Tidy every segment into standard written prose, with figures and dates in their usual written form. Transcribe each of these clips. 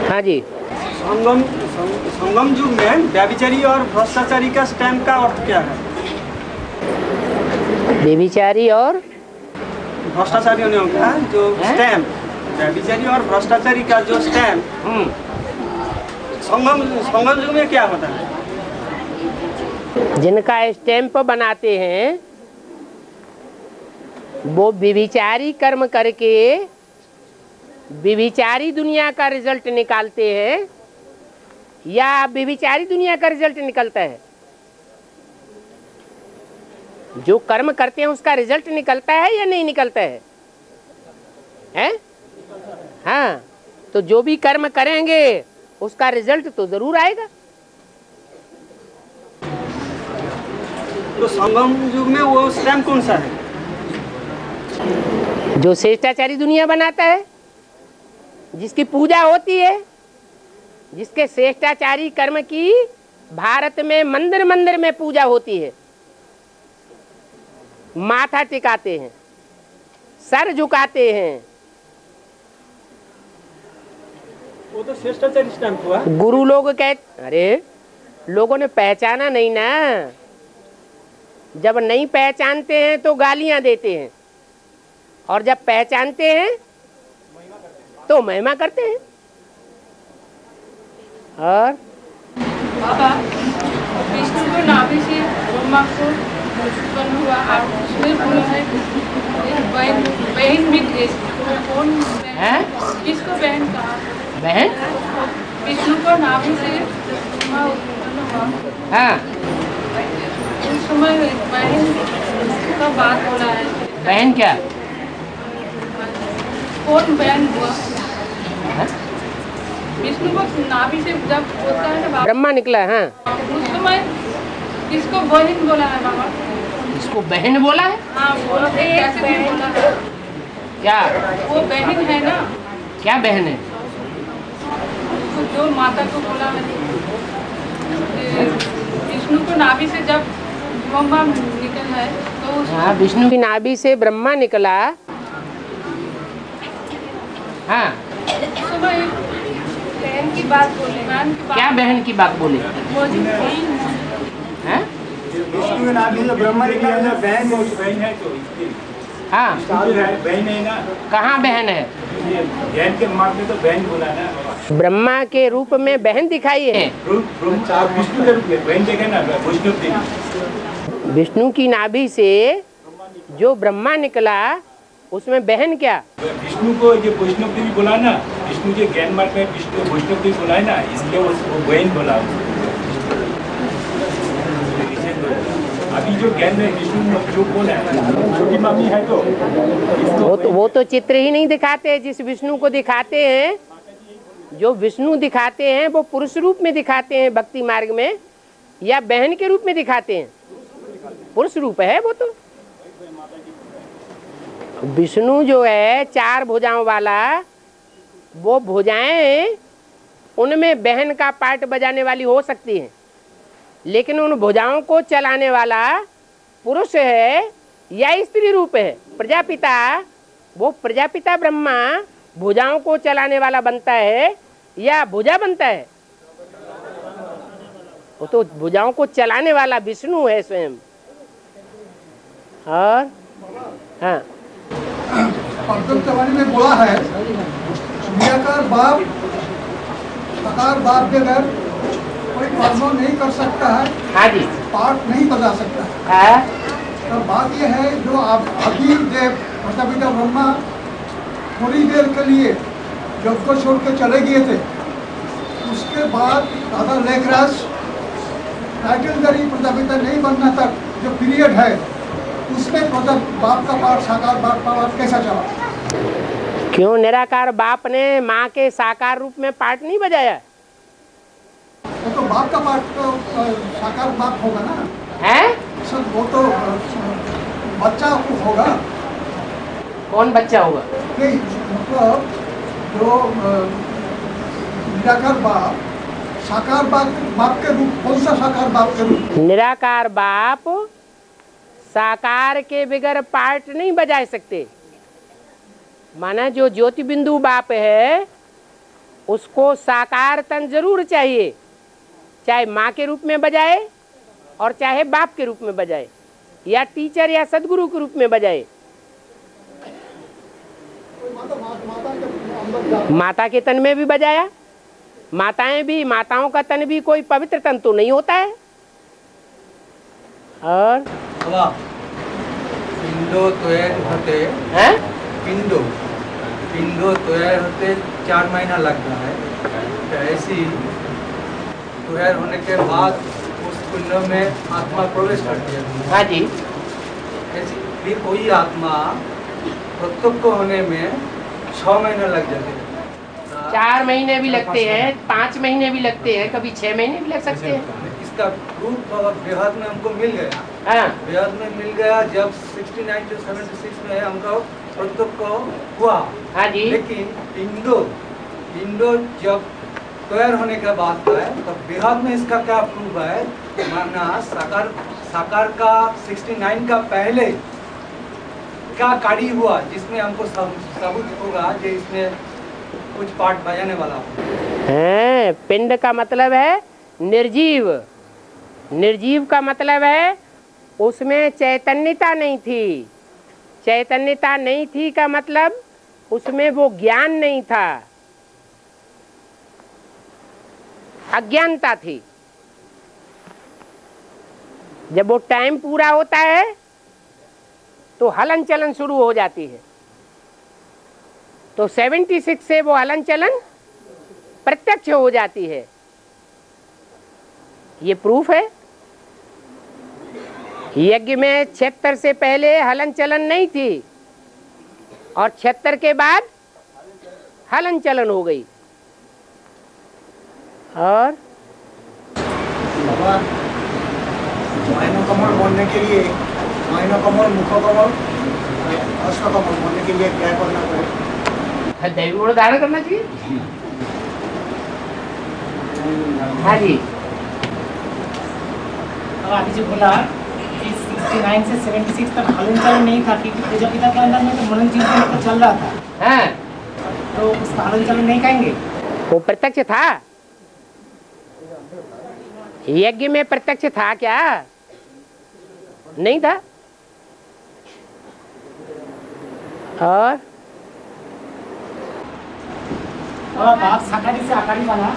हाँ जी। संगम युग में व्यभिचारी और भ्रष्टाचारी का स्टैम्प का अर्थ क्या है? व्यभिचारी और भ्रष्टाचारियों का जो स्टैम्प, व्यभिचारी और भ्रष्टाचारी का जो स्टैम्प संगम युग में क्या होता है? जिनका स्टैम्प बनाते हैं वो व्यभिचारी कर्म करके व्यभिचारी दुनिया का रिजल्ट निकालते हैं या व्यभिचारी दुनिया का रिजल्ट निकलता है? जो कर्म करते हैं उसका रिजल्ट निकलता है या नहीं निकलता है? हैं? हाँ, तो जो भी कर्म करेंगे उसका रिजल्ट तो जरूर आएगा। तो संगम युग में वो स्टैम्प कौन सा है? जो श्रेष्ठाचारी दुनिया बनाता है, जिसकी पूजा होती है, जिसके श्रेष्ठाचारी कर्म की भारत में मंदिर मंदिर में पूजा होती है, माथा टिकाते हैं, सर झुकाते हैं। वो तो श्रेष्ठाचारी स्टैम्प हुआ। गुरु लोग कहते, अरे लोगों ने पहचाना नहीं ना। जब नहीं पहचानते हैं तो गालियां देते हैं, और जब पहचानते हैं तो महिमा करते हैं। और बाबा विष्णु को नाभि से ब्रह्मा को उत्पन्न हुआ, आप उसमें बोला है बहन भी कौन है? किसको बहन कहा? बहन? विष्णु को नाभि से ब्रह्मा उत्पन्न हुआ, हाँ, उस समय बहन का बात बोला है। बहन क्या? कौन बहन हुआ? है? विष्णु को नाभि से जब होता है ना ब्रह्मा निकला। हाँ, उस समय किसको बहन बोला है बाबा? इसको बहन बोला है? हाँ बोला है, कैसे भी बोला है? क्या? वो बहन है ना, क्या बहन है? तो जो माता को बोला है विष्णु को नाभि से जब ब्रह्मा निकल है तो हाँ, विष्णु की नाभि से ब्रह्मा निकला। हाँ, उस समय बहन की बात बोले। बहन की बात क्या बहन की बात बोले? वो जो बहन हैं? विष्णु के नाभि से ब्रह्मा निकला ना, बहन है तो हाँ, बहन है ना। कहाँ बहन है? बहन के मार्ग में तो बहन बोला ना। ब्रह्मा के रूप में बहन दिखाई है। विष्णु के रूप में बहन देखे ना, विष्णु देवी। विष्णु की नाभि से जो ब्रह्मा निकला उसमें बहन क्या? विष्णु को ये वैष्णव देवी बोला ना, विष्णु के ज्ञान मार्ग में विष्णु वैष्णव देवी बोला है ना, इसलिए वो बहन बोला। अभी जो ज्ञान में विष्णु जो कौन है, छोटी मामी है तो वो तो चित्र ही नहीं दिखाते। जिस विष्णु को दिखाते हैं, जो विष्णु दिखाते हैं वो पुरुष रूप में दिखाते हैं भक्ति मार्ग में, या बहन के रूप में दिखाते हैं? पुरुष रूप है वो तो। विष्णु जो है 4 भुजाओं वाला, वो भुजाएं उनमें बहन का पार्ट बजाने वाली हो सकती हैं, लेकिन उन भुजाओं को चलाने वाला पुरुष है या स्त्री रूप है। प्रजापिता, वो प्रजापिता ब्रह्मा भुजाओं को चलाने वाला बनता है या भुजा बनता है? वो तो भुजाओं को चलाने वाला विष्णु है स्वयं। और हाँ, अर्जुन में बोला है निराकार बाप साकार बाप के घर कोई कर्म नहीं कर सकता है। हाँ जी, पाठ नहीं बजा सकता है। हाँ, तो बात यह है जो आप अभी जब प्रजापिता ब्रह्मा थोड़ी देर के लिए जब को छोड़ के चले गए थे, उसके बाद दादा लेखराज टाइटलधारी प्रजापिता नहीं बनना तक जो पीरियड है उसमें बाप का पाठ साकार बाप का पाठ कैसा चला? क्यों निराकार बाप ने माँ के साकार रूप में पाठ नहीं बजाया? वो तो बाप का पाठ तो साकार बाप होगा ना। है? सर वो तो बच्चा होगा। कौन बच्चा होगा? नहीं मतलब जो निराकार बाप साकार बाप के रूप, कौन सा साकार बाप के रूप? निराकार बाप साकार के बगैर पाठ नहीं बजा सकते। माना जो ज्योति बिंदु बाप है उसको साकार तन जरूर चाहिए, चाहे माँ के रूप में बजाए और चाहे बाप के रूप में बजाए या टीचर या सदगुरु के रूप में बजाए। माता के तन में भी बजाया, माताओं का तन भी कोई पवित्र तन तो नहीं होता है। और पिंडो तैयार होते हैं पिंडो तैयार होते 4 महीना लगता है। तो ऐसी तैयार होने के बाद उस पिंडों में आत्मा प्रवेश करती है। हाँ जी। ऐसी फिर वही आत्मा प्रत्यक्ष होने में 6 महीने लग जाते हैं। 4 महीने भी लगते हैं, 5 महीने भी लगते हैं, कभी 6 महीने भी लग सकते हैं। इसका प्रूफ बेहद में हमको मिल गया। हाँ बेहद में मिल गया जब 69 से 76 में हमको प्रत्यक्ष हुआ। हाँ जी। लेकिन पिंडो जब तैयार होने के बाद है तो बेहद में इसका क्या प्रूफ है, माना साकार का 69 का पहले क्या कार्य हुआ जिसमें हमको सबूत होगा कि इसमें कुछ पार्ट बजाने वाला है। पिंड का मतलब है निर्जीव, निर्जीव का मतलब है उसमें चैतन्यता नहीं थी। चैतन्यता नहीं थी का मतलब उसमें वो ज्ञान नहीं था, अज्ञानता थी। जब वो टाइम पूरा होता है तो हलन चलन शुरू हो जाती है। तो 76 से वो हलन चलन प्रत्यक्ष हो जाती है। ये प्रूफ है। यज्ञ में 76 से पहले हलन चलन नहीं थी और 76 के बाद हलन चलन हो गई। और कमल बनने के लिए कमल, मुख कमल, अष्ट कमल बनने के लिए क्या करना पड़ेगा? दैवी गुण धारण करना चाहिए। हाँ जी। अभी जो बोला कि 69 से 76 तक हलन चलन नहीं था क्योंकि पूजा पिता के अंदर में तो मनन चिंतन तो चल रहा था। हाँ तो उसका हलन चलन नहीं कहेंगे। वो प्रत्यक्ष था। यज्ञ में प्रत्यक्ष था क्या? नहीं था। और बाप साकारी से आकारी बना,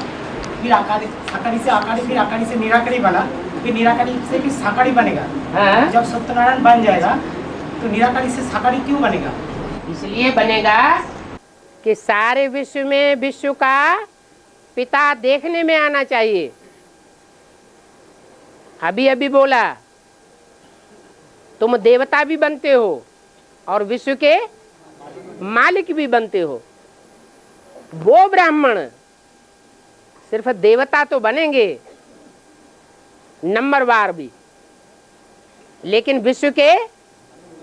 फिर आकारी, साकारी से आकारी, फिर आकारी से निराकारी बना, फिर निराकारी से फिर साकारी बनेगा। हाँ? जब सत्यनारायण बन जाएगा तो निराकारी से साकारी क्यों बनेगा? इसलिए बनेगा कि सारे विश्व में विश्व का पिता देखने में आना चाहिए। अभी अभी बोला तुम देवता भी बनते हो और विश्व के मालिक भी बनते हो। वो ब्राह्मण सिर्फ देवता तो बनेंगे नंबरवार भी, लेकिन विश्व के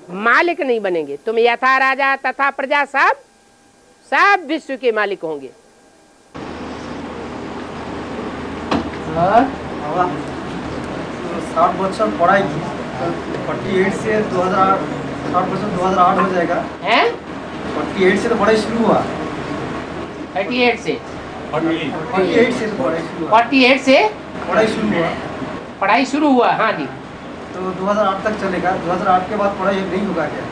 मालिक नहीं बनेंगे। तुम यथा राजा तथा प्रजा सब विश्व के मालिक होंगे। 60 बच्चों पढ़ाई की 48 से 2008, 60 बच्चों 2008 हो जाएगा। हैं? 48 से तो पढ़ाई शुरू हुआ। 38 से 48 से तो पढ़ाई शुरू हुआ। 48 से पढ़ाई शुरू हुआ। हाँ जी। तो 2008 तक चलेगा। 2008 के बाद पढ़ाई नहीं होगा क्या?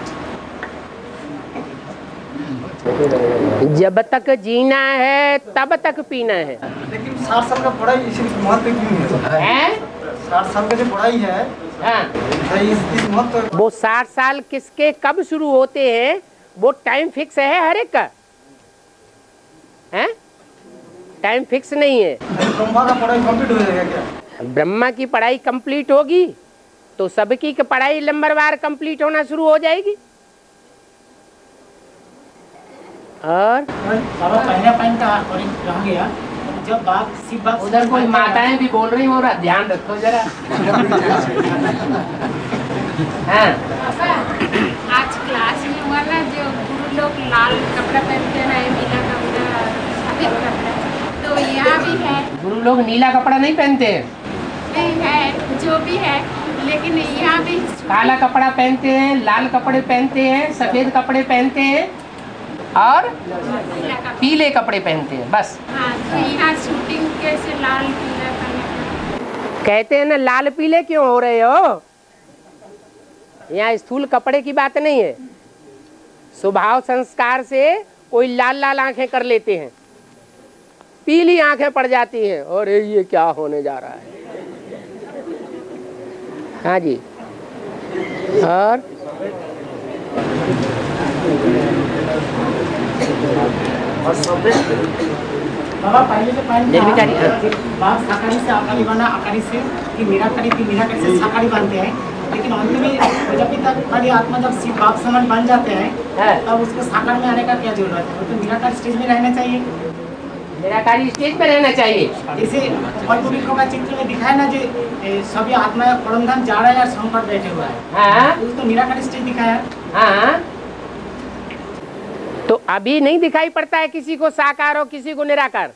जब तक जीना है तब तक पीना है। लेकिन 60 साल का पढ़ाई इसी महत्व क्यों है? 60 साल का जो पढ़ाई है, हाँ। इस महत्व। वो 60 साल किसके कब शुरू होते हैं वो टाइम फिक्स है हर एक का, है? टाइम फिक्स नहीं है। ब्रह्मा का पढ़ाई कंप्लीट हो जाएगा क्या? ब्रह्मा की पढ़ाई कंप्लीट होगी तो सबकी की पढ़ाई नंबरवार कंप्लीट होना शुरू हो जाएगी। और बाबा पहला पॉइंट का रह गया, जब बात शिव बात उधर कोई माताएं भी बोल रही हो रहा, ध्यान रखो जरा। हाँ। आज क्लास में हुआ ना जो गुरु लोग लाल कपड़ा पहनते हैं, नीला कपड़ा, सफेद कपड़ा, तो यहाँ भी है। गुरु लोग नीला कपड़ा नहीं पहनते हैं। नहीं है, जो भी है, लेकिन यहाँ भी काला कपड़ा पहनते हैं, लाल कपड़े पहनते हैं, सफेद कपड़े पहनते हैं। और पीला कपड़ा। पीले कपड़े पहनते हैं, बस। हाँ, तो यहाँ शूटिंग कैसे लाल पीला करने का? कहते हैं ना लाल पीले क्यों हो रहे हो, यहाँ स्थूल कपड़े की बात नहीं है। स्वभाव संस्कार से कोई लाल लाल आंखें कर लेते हैं, पीली आंखें पड़ जाती हैं, और ये क्या होने जा रहा है। हाँ जी। और बाबा पहले तो पहले निर्विकारी, हाँ। बाप साकारी से आकारी बना, आकारी से फिर निराकारी से साकारी बनते हैं, लेकिन अंत में जब तक खाली आत्मा जब शिव बाप समझ बन जाते हैं तब उसको साकार में आने का क्या जरूरत है? तो निराकार स्टेज में रहना चाहिए। निराकारी स्टेज पे रहना चाहिए। जैसे पल्पुरिकों का चित्र में दिखाया ना, जो सभी आत्मा परमधाम जा रहा है और संकट बैठे हुआ है, हाँ तो निराकार स्टेज दिखाया। हाँ, तो अभी नहीं दिखाई पड़ता है किसी को साकार और किसी को निराकार।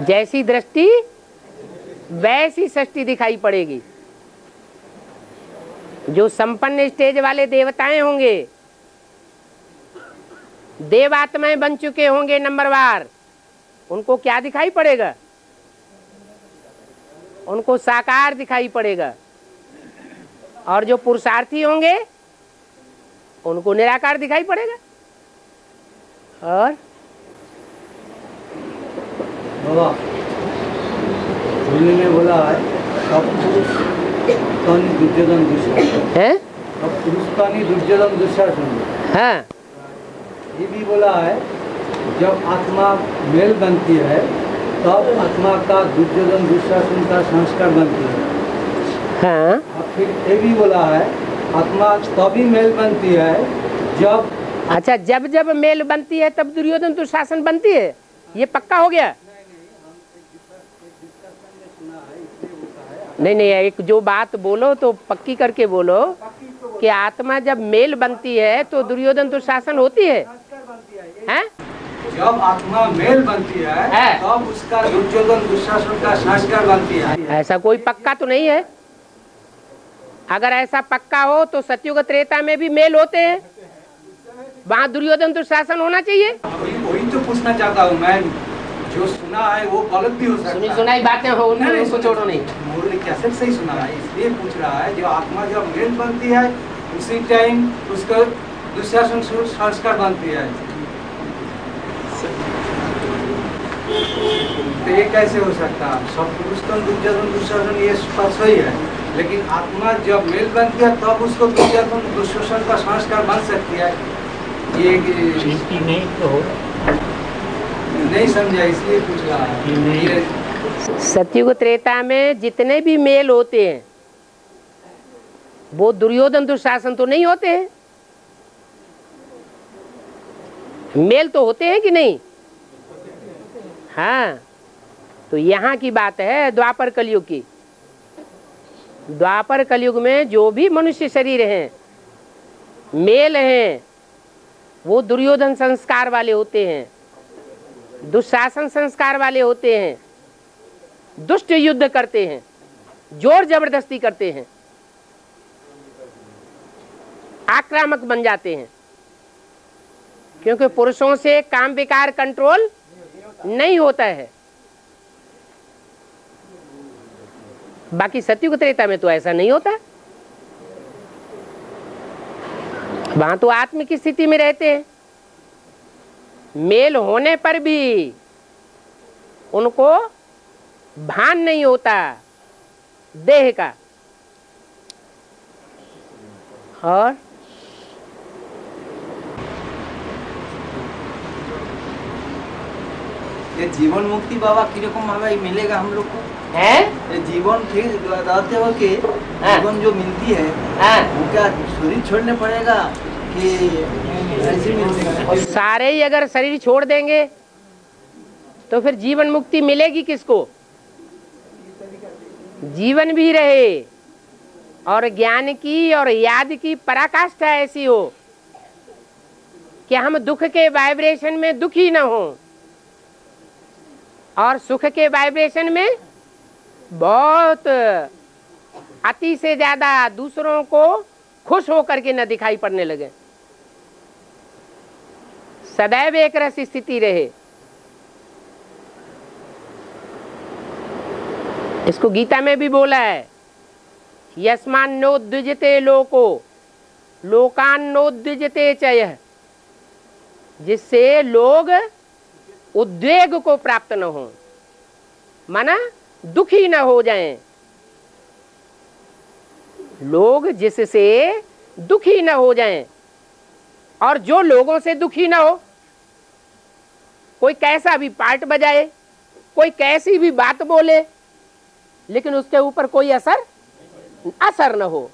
जैसी दृष्टि वैसी सृष्टि दिखाई पड़ेगी। जो संपन्न स्टेज वाले देवताएं होंगे, देवात्माएं बन चुके होंगे नंबरवार, उनको क्या दिखाई पड़ेगा? उनको साकार दिखाई पड़ेगा। और जो पुरुषार्थी होंगे उनको निराकार दिखाई पड़ेगा। और बाबा ने बोला है सब पुरुष कानी दुर्योधन दुशासन है, सब पुरुष कानी दुर्योधन दुशासन। हाँ ये भी बोला है जब आत्मा मेल बनती है तब आत्मा का दुर्योधन दुशासन का संस्कार बनती है। हाँ। और फिर ये भी बोला है आत्मा तभी मेल बनती है जब, अच्छा, जब जब मेल बनती है तब दुर्योधन दुशासन बनती है, ये पक्का हो गया? नहीं नहीं, एक जो बात बोलो तो पक्की करके बोलो कि आत्मा जब मेल बनती है तो दुर्योधन दुशासन होती है, हैं? जब आत्मा मेल बनती है तब उसका दुर्योधन दुशासन का संस्कार बनती है। ऐसा कोई पक्का तो नहीं है। अगर ऐसा पक्का हो तो सतयुग त्रेता में भी मेल होते हैं, वहाँ दुर्योधन दुशासन होना चाहिए। वही तो पूछना चाहता हूँ मैं, जो सुना है वो गलत भी हो सकता है। सुनी सुनाई बातें हो उनको छोड़ो नहीं। मुरली कैसे सही सुना है, इसलिए पूछ रहा है। जो आत्मा जब मेल बनती है उसी टाइम उसका दुशासन संस्कार बनती है, तो ये कैसे हो सकता है? सब पुरुष तो दुर्योधन दुशासन ये स्पष्ट ही है, लेकिन आत्मा जब मेल बनती है तब उसको दुर्योधन दुशासन का संस्कार बन सकती है। ये नहीं तो नहीं समझा, इसलिए पूछ रहा है। सतयुग त्रेता में जितने भी मेल होते हैं वो दुर्योधन दुशासन तो नहीं होते हैं। मेल तो होते हैं कि नहीं? हाँ, तो यहाँ की बात है द्वापर कलयुग की। द्वापर कलयुग में जो भी मनुष्य शरीर हैं, मेल हैं, वो दुर्योधन संस्कार वाले होते हैं, दुशासन संस्कार वाले होते हैं, दुष्ट युद्ध करते हैं, जोर जबरदस्ती करते हैं, आक्रामक बन जाते हैं, क्योंकि पुरुषों से काम विकार कंट्रोल नहीं होता है। बाकी सतयुग त्रेता में तो ऐसा नहीं होता, वहां तो आत्म की स्थिति में रहते हैं। मेल होने पर भी उनको भान नहीं होता देह का। और ये जीवन मुक्ति बाबा किरकम भावे मिलेगा हम लोग को? है ये जीवन ठीक रहते हो कि जीवन जो मिलती है वो क्या शरीर छोड़ने पड़ेगा कि ऐसे मिलेगा? और सारे ही अगर शरीर छोड़ देंगे तो फिर जीवन मुक्ति मिलेगी किसको? जीवन भी रहे और ज्ञान की और याद की पराकाष्ठा ऐसी हो कि हम दुख के वाइब्रेशन में दुखी न हो और सुख के वाइब्रेशन में बहुत अति से ज्यादा दूसरों को खुश होकर के न दिखाई पड़ने लगे। सदैव एक रस स्थिति रहे। इसको गीता में भी बोला है, यस्मान्नोद्विजते लोको लोकान्नोद्विजते चयः, जिससे लोग उद्वेग को प्राप्त न हो, माना दुखी न हो जाएं। लोग जिससे दुखी न हो जाएं, और जो लोगों से दुखी न हो, कोई कैसा भी पार्ट बजाए, कोई कैसी भी बात बोले, लेकिन उसके ऊपर कोई असर न हो,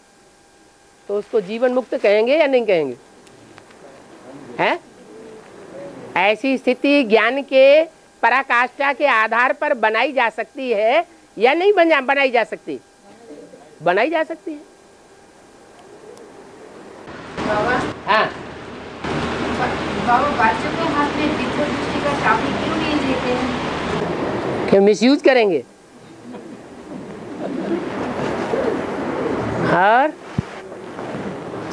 तो उसको जीवन मुक्त कहेंगे या नहीं कहेंगे? हैं? ऐसी स्थिति ज्ञान के पराकाष्ठा के आधार पर बनाई जा सकती है या नहीं बनाई जा सकती? बनाई जा सकती है। बाबा, हाँ, बाबा बच्चों के हाथ में दिव्य दृष्टि का चाबी क्यों नहीं देते हैं? क्या मिसयूज करेंगे? और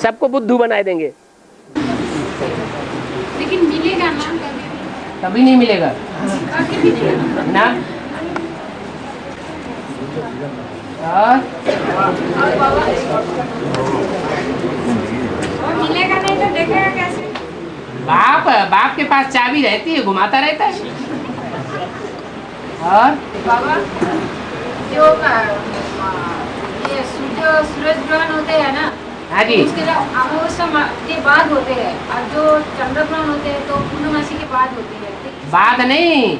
सबको बुद्धू बनाए देंगे। लेकिन मिलेगा ना कभी? कभी नहीं मिलेगा कभी मिलेगा ना। और बाबा, और मिलेगा नहीं तो देखेगा कैसे? बाप के पास चाबी रहती है, घुमाता रहता है। और बाबा, जो ये सूरज ग्रहण होते हैं ना, हाँ जी, उसके अमावस्या के बाद होते हैं, और जो चंद्र ग्रहण होते हैं तो पूर्णमासी के बाद होती है। बाद नहीं,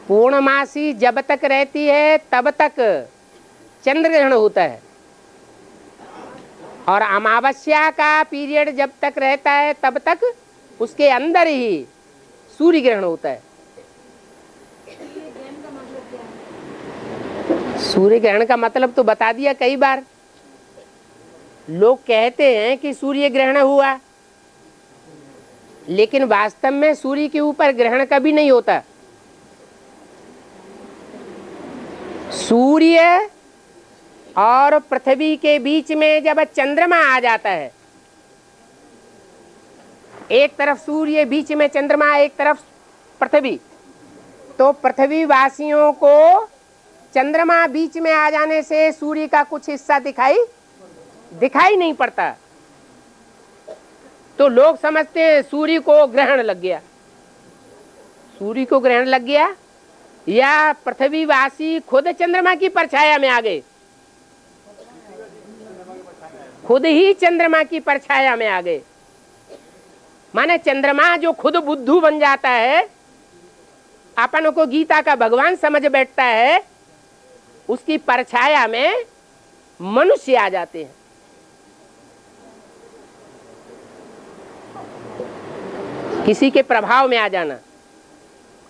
पूर्णमासी जब तक रहती है तब तक चंद्र ग्रहण होता है, और अमावस्या का पीरियड जब तक रहता है तब तक उसके अंदर ही सूर्य ग्रहण होता है। सूर्य ग्रहण का मतलब तो बता दिया कई बार। लोग कहते हैं कि सूर्य ग्रहण हुआ, लेकिन वास्तव में सूर्य के ऊपर ग्रहण कभी नहीं होता। सूर्य और पृथ्वी के बीच में जब चंद्रमा आ जाता है, एक तरफ सूर्य, बीच में चंद्रमा, एक तरफ पृथ्वी, तो पृथ्वी वासियों को चंद्रमा बीच में आ जाने से सूर्य का कुछ हिस्सा दिखाई नहीं पड़ता, तो लोग समझते हैं सूर्य को ग्रहण लग गया। सूर्य को ग्रहण लग गया या पृथ्वीवासी खुद चंद्रमा की परछाया में आ गए, खुद ही चंद्रमा की परछाया में आ गए। माने चंद्रमा जो खुद बुद्धू बन जाता है, अपन को गीता का भगवान समझ बैठता है, उसकी परछाया में मनुष्य आ जाते हैं। किसी के प्रभाव में आ जाना,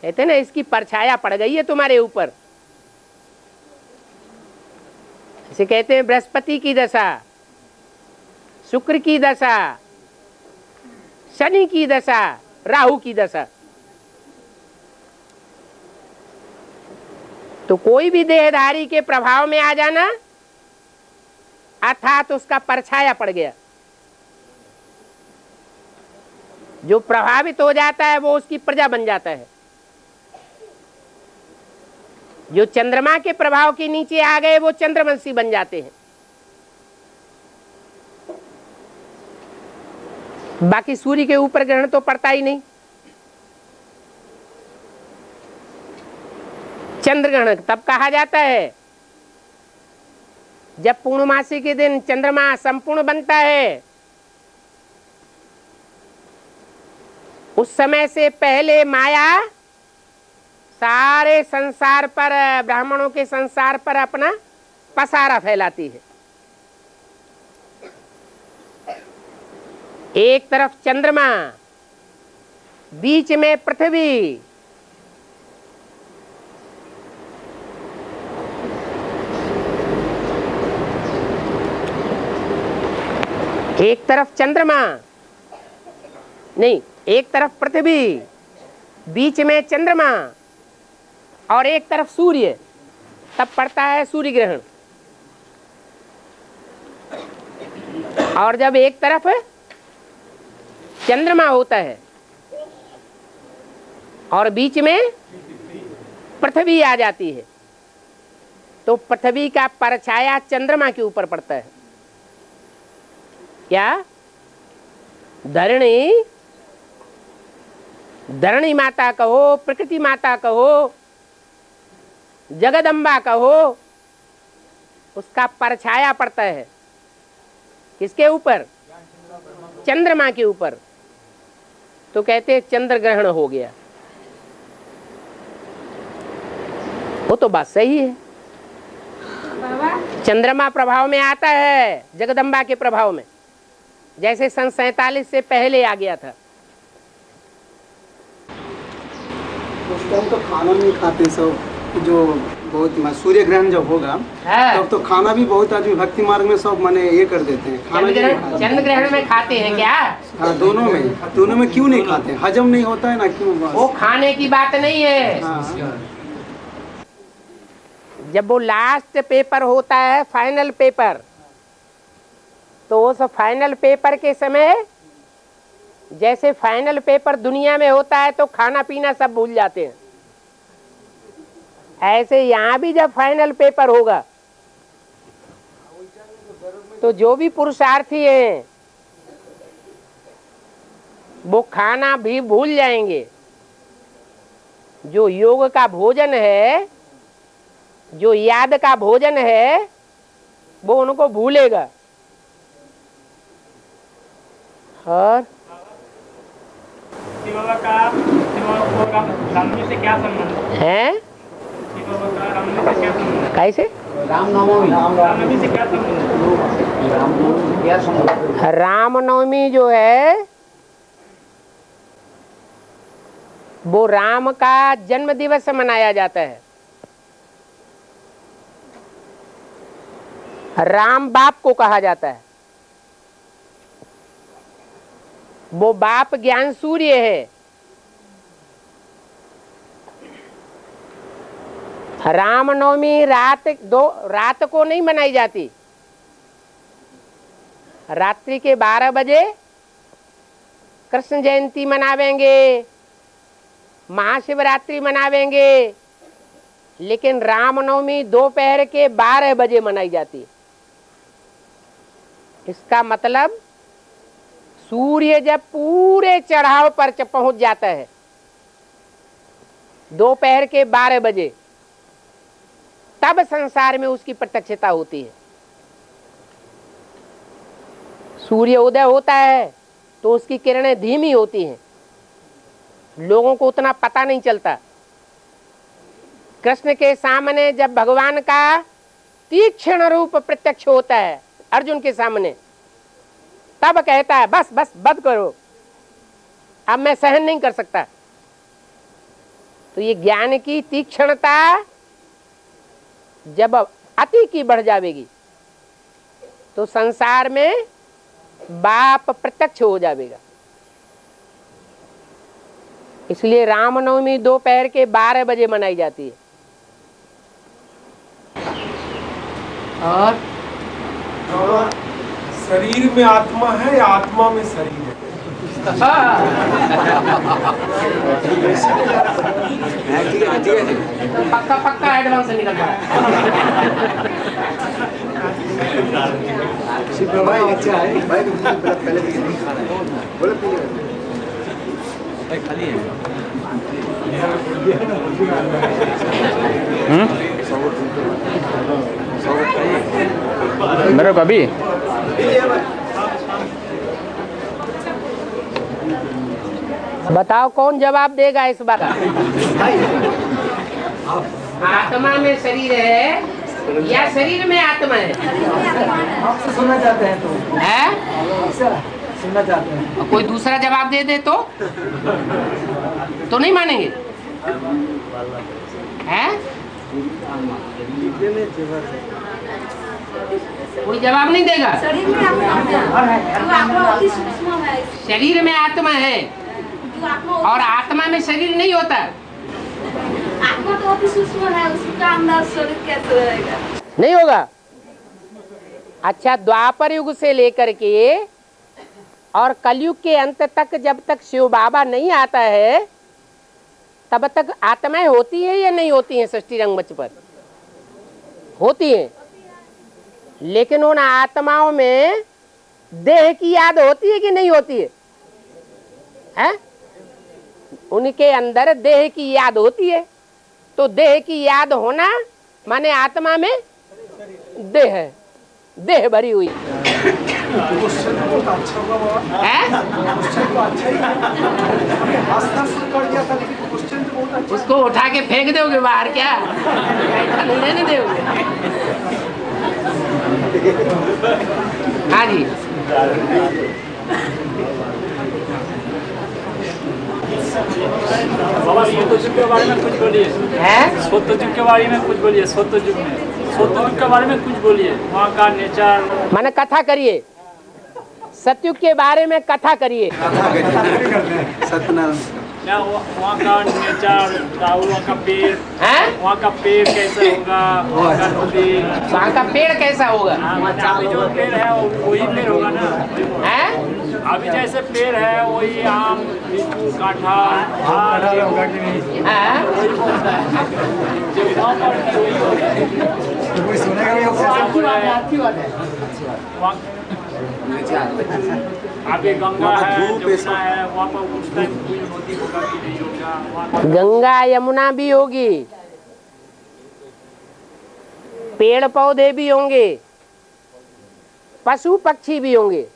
कहते ना इसकी परछाया पड़ गई है तुम्हारे ऊपर। इसे कहते हैं बृहस्पति की दशा, शुक्र की दशा, शनि की दशा, राहु की दशा। तो कोई भी देहधारी के प्रभाव में आ जाना अर्थात उसका परछाया पड़ गया। जो प्रभावित हो जाता है वो उसकी प्रजा बन जाता है। जो चंद्रमा के प्रभाव के नीचे आ गए वो चंद्रवंशी बन जाते हैं। बाकी सूर्य के ऊपर ग्रहण तो पड़ता ही नहीं। चंद्र ग्रहण तब कहा जाता है जब पूर्णमासी के दिन चंद्रमा संपूर्ण बनता है। उस समय से पहले माया सारे संसार पर, ब्राह्मणों के संसार पर अपना पसारा फैलाती है। एक तरफ चंद्रमा, बीच में पृथ्वी, एक तरफ चंद्रमा नहीं, एक तरफ पृथ्वी, बीच में चंद्रमा और एक तरफ सूर्य, तब पड़ता है सूर्य ग्रहण। और जब एक तरफ चंद्रमा होता है और बीच में पृथ्वी आ जाती है, तो पृथ्वी का परछाया चंद्रमा के ऊपर पड़ता है। क्या? धरणी माता कहो, प्रकृति माता कहो, जगदम्बा कहो, उसका परछाया पड़ता है किसके ऊपर? चंद्रमा के ऊपर। तो कहते हैं चंद्र ग्रहण हो गया। वो तो बात सही है, चंद्रमा प्रभाव में आता है जगदम्बा के प्रभाव में, जैसे सन 47 से पहले आ गया था। उस टाइम तो खाना नहीं खाते सब, जो बहुत सूर्य ग्रहण जब होगा तब तो खाना भी बहुत आदमी भक्ति मार्ग में सब माने ये कर देते हैं। चंद्र ग्रहण में खाते हैं क्या? हाँ, दोनों में क्यों नहीं खाते? हजम नहीं होता है ना, क्यों? वो खाने की बात नहीं है। हाँ। जब वो लास्ट पेपर होता है, फाइनल पेपर, तो उस फाइनल पेपर के समय, जैसे फाइनल पेपर दुनिया में होता है तो खाना पीना सब भूल जाते हैं, ऐसे यहाँ भी जब फाइनल पेपर होगा तो जो भी पुरुषार्थी हैं वो खाना भी भूल जाएंगे। जो योग का भोजन है, जो याद का भोजन है, वो उनको भूलेगा। और शिव बाबा का रामनवमी से क्या संबंध है? शिव बाबा का रामनवमी से क्या संबंध? कैसे? रामनवमी से क्या संबंध? रामनवमी जो है वो राम का जन्म दिवस मनाया जाता है। राम बाप को कहा जाता है। वो बाप ज्ञान सूर्य है। रामनवमी रात को नहीं मनाई जाती। रात्रि के 12 बजे कृष्ण जयंती मनावेंगे, महाशिवरात्रि मनावेंगे, लेकिन रामनवमी दोपहर के 12 बजे मनाई जाती है। इसका मतलब सूर्य जब पूरे चढ़ाव पर पहुंच जाता है दोपहर के 12 बजे, तब संसार में उसकी प्रत्यक्षता होती है। सूर्य उदय होता है तो उसकी किरणें धीमी होती हैं, लोगों को उतना पता नहीं चलता। कृष्ण के सामने जब भगवान का तीक्ष्ण रूप प्रत्यक्ष होता है अर्जुन के सामने, तब कहता है बस बस बंद करो, अब मैं सहन नहीं कर सकता। तो ये ज्ञान की तीक्ष्णता जब अति की बढ़ जाएगी तो संसार में बाप प्रत्यक्ष हो जाएगा। इसलिए रामनवमी दोपहर के 12 बजे मनाई जाती है। और शरीर में आत्मा है या आत्मा में शरीर है? पक्का पक्का एडवांस से निकल रहा भाई अच्छा है भाई, पहले बोले खाली है। मेरे को अभी बताओ कौन जवाब देगा इस बात का? आत्मा में शरीर है या शरीर में आत्मा है? आपसे सुनना चाहते हैं तो है? सुनना चाहते हैं। कोई दूसरा जवाब दे दे तो नहीं मानेंगे? है? कोई जवाब नहीं देगा। शरीर में आत्मा है और आत्मा में शरीर नहीं होता। आत्मा तो अति सूक्ष्म है, उसका अंदर शरीर कैसे रहेगा? नहीं होगा। अच्छा, द्वापर युग से लेकर के और कलयुग के अंत तक जब तक शिव बाबा नहीं आता है तब तक आत्माएं होती है या नहीं होती हैं? सृष्टि रंगमंच पर होती हैं, लेकिन उन आत्माओं में देह की याद होती है कि नहीं होती है? हैं? उनके अंदर देह की याद होती है। तो देह की याद होना माने आत्मा में देह भरी हुई उसको उठा के फेंक दोगे बाहर क्या? नहीं दोगे? हाँ जी, बाबा सत्ययुग के बारे में कुछ बोलिए। सत्ययुग के बारे में कुछ बोलिए। सत्ययुग के बारे में कुछ बोलिए, वहाँ का नेचर। माने कथा करिए, सत्ययुग के बारे में कथा करिए। वहाँ का नेचर, वहाँ का पेड़, वहाँ का पेड़ कैसा होगा, वहाँ का नदी, वहाँ का पेड़ कैसा होगा? अभी जो पेड़ है वही पेड़ होगा ना। अभी जैसे पेड़ है वही आम, लीचू, कटहल होगा कि नहीं? आगे गंगा है, यमुना है, वहाँ पर उस टाइम कोई नदी होगा कि नहीं होगा? गंगा यमुना भी होगी, पेड़ पौधे भी होंगे, पशु पक्षी भी होंगे,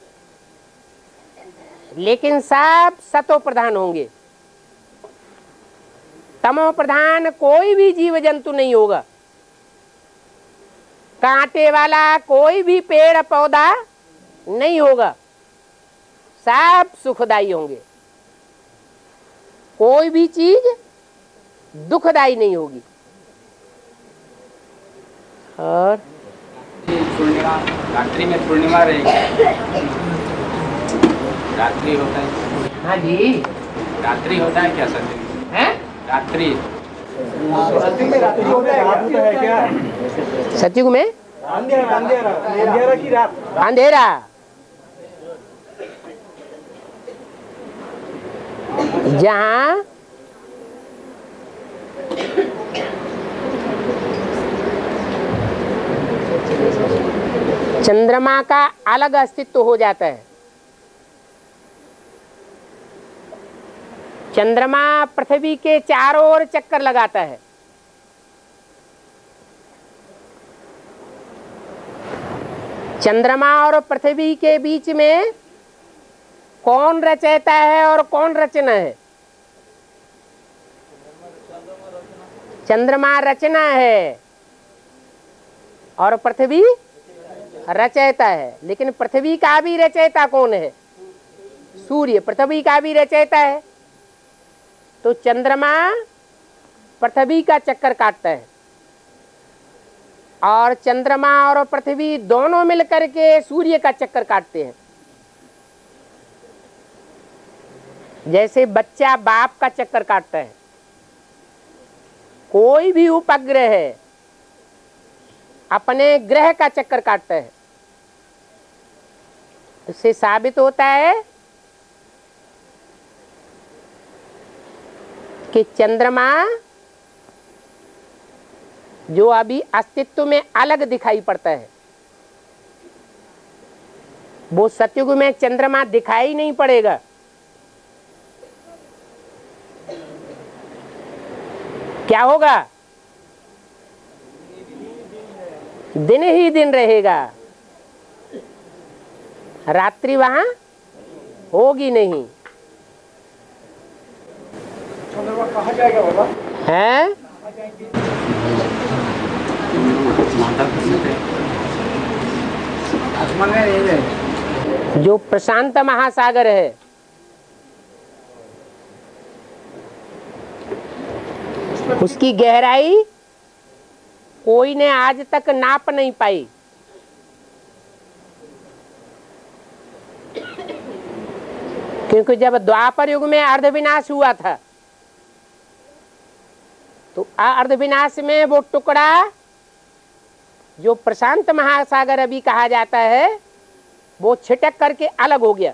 लेकिन सब सतो प्रधान होंगे। तमो प्रधान कोई भी जीव जंतु नहीं होगा। कांटे वाला कोई भी पेड़ पौधा नहीं होगा, सब सुखदायी होंगे। कोई भी चीज दुखदायी नहीं होगी। और पूर्णिमा रात्रि में पूर्णिमा रहेगी, रात्रि होता है। हाँ जी, रात्रि होता है क्या सत्ययुग? है रात्रि सतयुग में अंधेरा की रात, अंधेरा। जहाँ चंद्रमा का अलग अस्तित्व हो जाता है। चंद्रमा पृथ्वी के चारों ओर चक्कर लगाता है। चंद्रमा और पृथ्वी के बीच में कौन रचयिता है और कौन रचना है? चंद्रमा रचना है और पृथ्वी रचयिता है। लेकिन पृथ्वी का भी रचयिता कौन है? सूर्य पृथ्वी का भी रचयिता है। तो चंद्रमा पृथ्वी का चक्कर काटता है और चंद्रमा और पृथ्वी दोनों मिलकर के सूर्य का चक्कर काटते हैं। जैसे बच्चा बाप का चक्कर काटता है। कोई भी उपग्रह है अपने ग्रह का चक्कर काटता है। इससे साबित होता है कि चंद्रमा जो अभी अस्तित्व में अलग दिखाई पड़ता है, वो सतयुग में चंद्रमा दिखाई नहीं पड़ेगा। क्या होगा? दिन ही दिन रहेगा, रात्रि वहां होगी नहीं। चंद्रमा कहाँ जाएगा बाबा? है जो प्रशांत महासागर है, उसकी गहराई कोई ने आज तक नाप नहीं पाई। क्योंकि जब द्वापर युग में अर्धविनाश हुआ था तो अर्धविनाश में वो टुकड़ा जो प्रशांत महासागर अभी कहा जाता है वो छिटक करके अलग हो गया।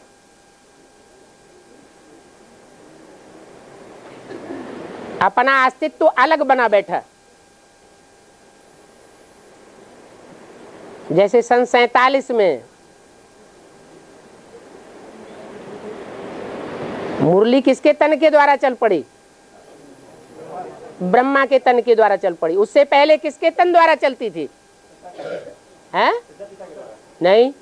अपना अस्तित्व अलग बना बैठा। जैसे सन 47 में मुरली किसके तन के द्वारा चल पड़ी? ब्रह्मा के तन के द्वारा चल पड़ी। उससे पहले किसके तन द्वारा चलती थी? हैं? नहीं,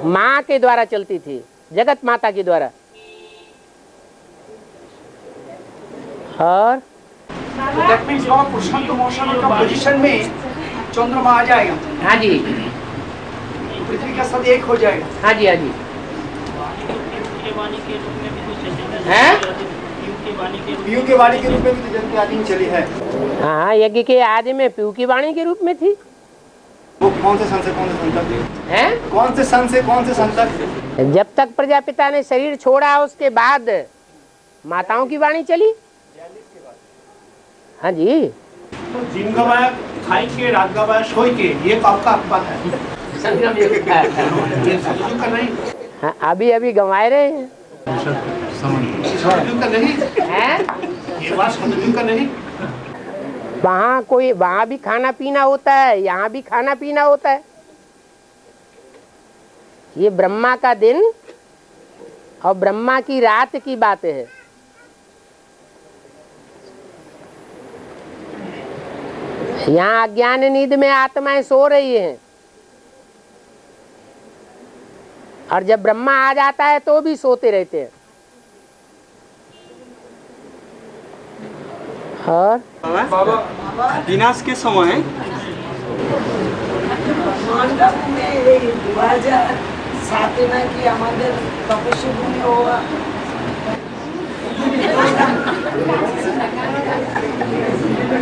माँ के द्वारा चलती थी, जगत माता के द्वारा। और that means Baba Prashant motion का पोजीशन में चंद्रमा आ जाएगा। हाँ जी, पृथ्वी का साथ एक हो जाएगा। हाँ जी, हाँ जी। हैं? पीयू के वाणी के रूप में भी तो जन्म आदि में चली है। हाँ, यज्ञ के आदि में पीयू की वाणी के रूप में थी। वो कौन से सन से कौन से सन तक हैं? कौन से सन से कौन से सन तक? जब तक प्रजापिता ने शरीर छोड़ा उसके बाद माताओं की वाणी चली। हाँ जी। तो दिन गवाया खाई के, रात गवाया सोई के, ये तो आपका बात है। ये सतयुग का नहीं। हाँ, अभी अभी गंवाए रहे हैं। सतयुग का नहीं है, ये बात सतयुग का नहीं। वहाँ भी खाना पीना होता है, यहाँ भी खाना पीना होता है। ये ब्रह्मा का दिन और ब्रह्मा की रात की बात है। यहाँ अज्ञान नींद में आत्माएं सो रही हैं और जब ब्रह्मा आ जाता है तो भी सोते रहते हैं। और बाबा विनाश के समय की আমাদের তপস্যা ভূমি होगा।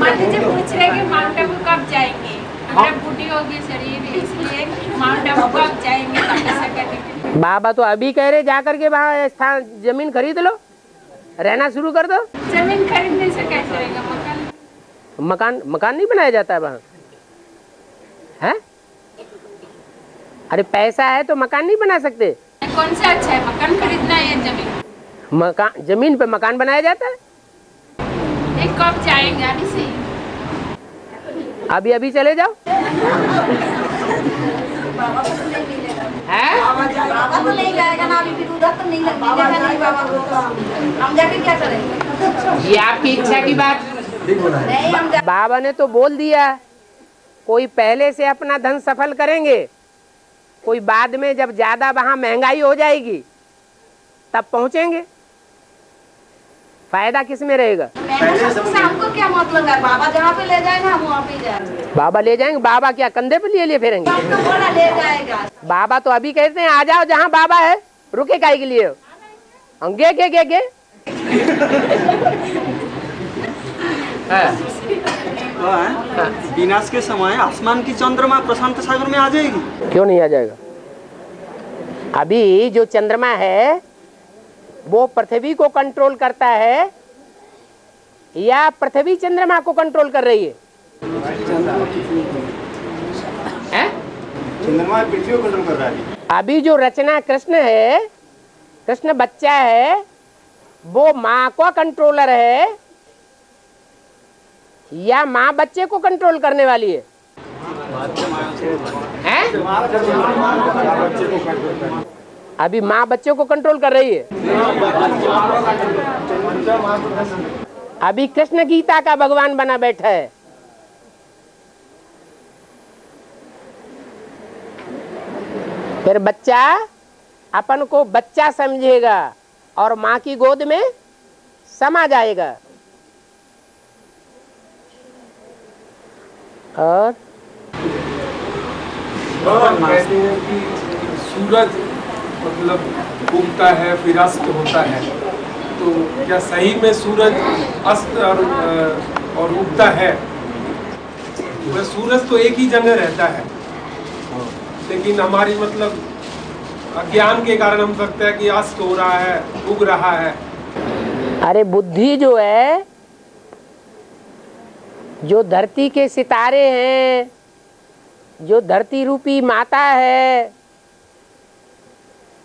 मान लीजिए पूछ रहे कि माउंट आबू कब जाएंगे? हमारा बूढ़ी होगी शरीर, इसलिए माउंट आबू कब जाएंगे तपस्या करने के लिए? बाबा तो अभी कह रहे जा करके वहाँ स्थान जमीन खरीद लो, रहना शुरू कर दो। जमीन खरीदने से कैसे रहेगा? मकान नहीं बनाया जाता है वहाँ? है? अरे पैसा है तो मकान नहीं बना सकते? कौन सा अच्छा है, मकान खरीदना या जमीन? जमीन पे मकान बनाया जाता है। एक कब जाएंगे? अभी से अभी चले जाओ। बाबा को नहीं मिलेगा। है? बाबा तो नहीं जाएगा ना, अभी फिर उधर तो नहीं लगेगा नहीं बाबा को। हम जाके क्या करेंगे? ये आपकी इच्छा की बात नहीं, हम बाबा ने तो बोल दिया, कोई पहले से अपना धन सफल करेंगे, कोई बाद में जब ज्यादा वहां महंगाई हो जाएगी तब पहुंचेंगे। फायदा किस में रहेगा? हमको क्या मतलब है? बाबा जहाँ पे ले जाएगा हम वहाँ पे जाएंगे। बाबा ले जाएंगे। बाबा क्या कंधे पे लिए फिरेंगे? तो बोला ले जाएगा। बाबा तो अभी कहते हैं आ जाओ जहाँ बाबा है, रुके काहे के लिए? हम गे विनाश के समय आसमान की चंद्रमा प्रशांत सागर में आ जाएगी। क्यों नहीं आ जाएगा? अभी जो चंद्रमा है वो पृथ्वी को कंट्रोल करता है या पृथ्वी चंद्रमा को कंट्रोल कर रही है? चंद्रमा पृथ्वी को कंट्रोल कर रहा है। अभी जो रचना कृष्ण है, कृष्ण बच्चा है, वो माँ का कंट्रोलर है या माँ बच्चे को कंट्रोल करने वाली है? अभी माँ बच्चे को कंट्रोल कर रही है। अभी कृष्ण गीता का भगवान बना बैठा है। फिर बच्चा अपन को बच्चा समझेगा और माँ की गोद में समा जाएगा। और कहते हैं कि सूरज मतलब उगता है फिर अस्त होता है, तो क्या सही में सूरज अस्त और उगता है? वह सूरज तो एक ही जगह रहता है, लेकिन हमारी मतलब अज्ञान के कारण हम सकते हैं कि अस्त हो रहा है, उग रहा है। अरे बुद्धि जो है जो धरती के सितारे हैं, जो धरती रूपी माता है,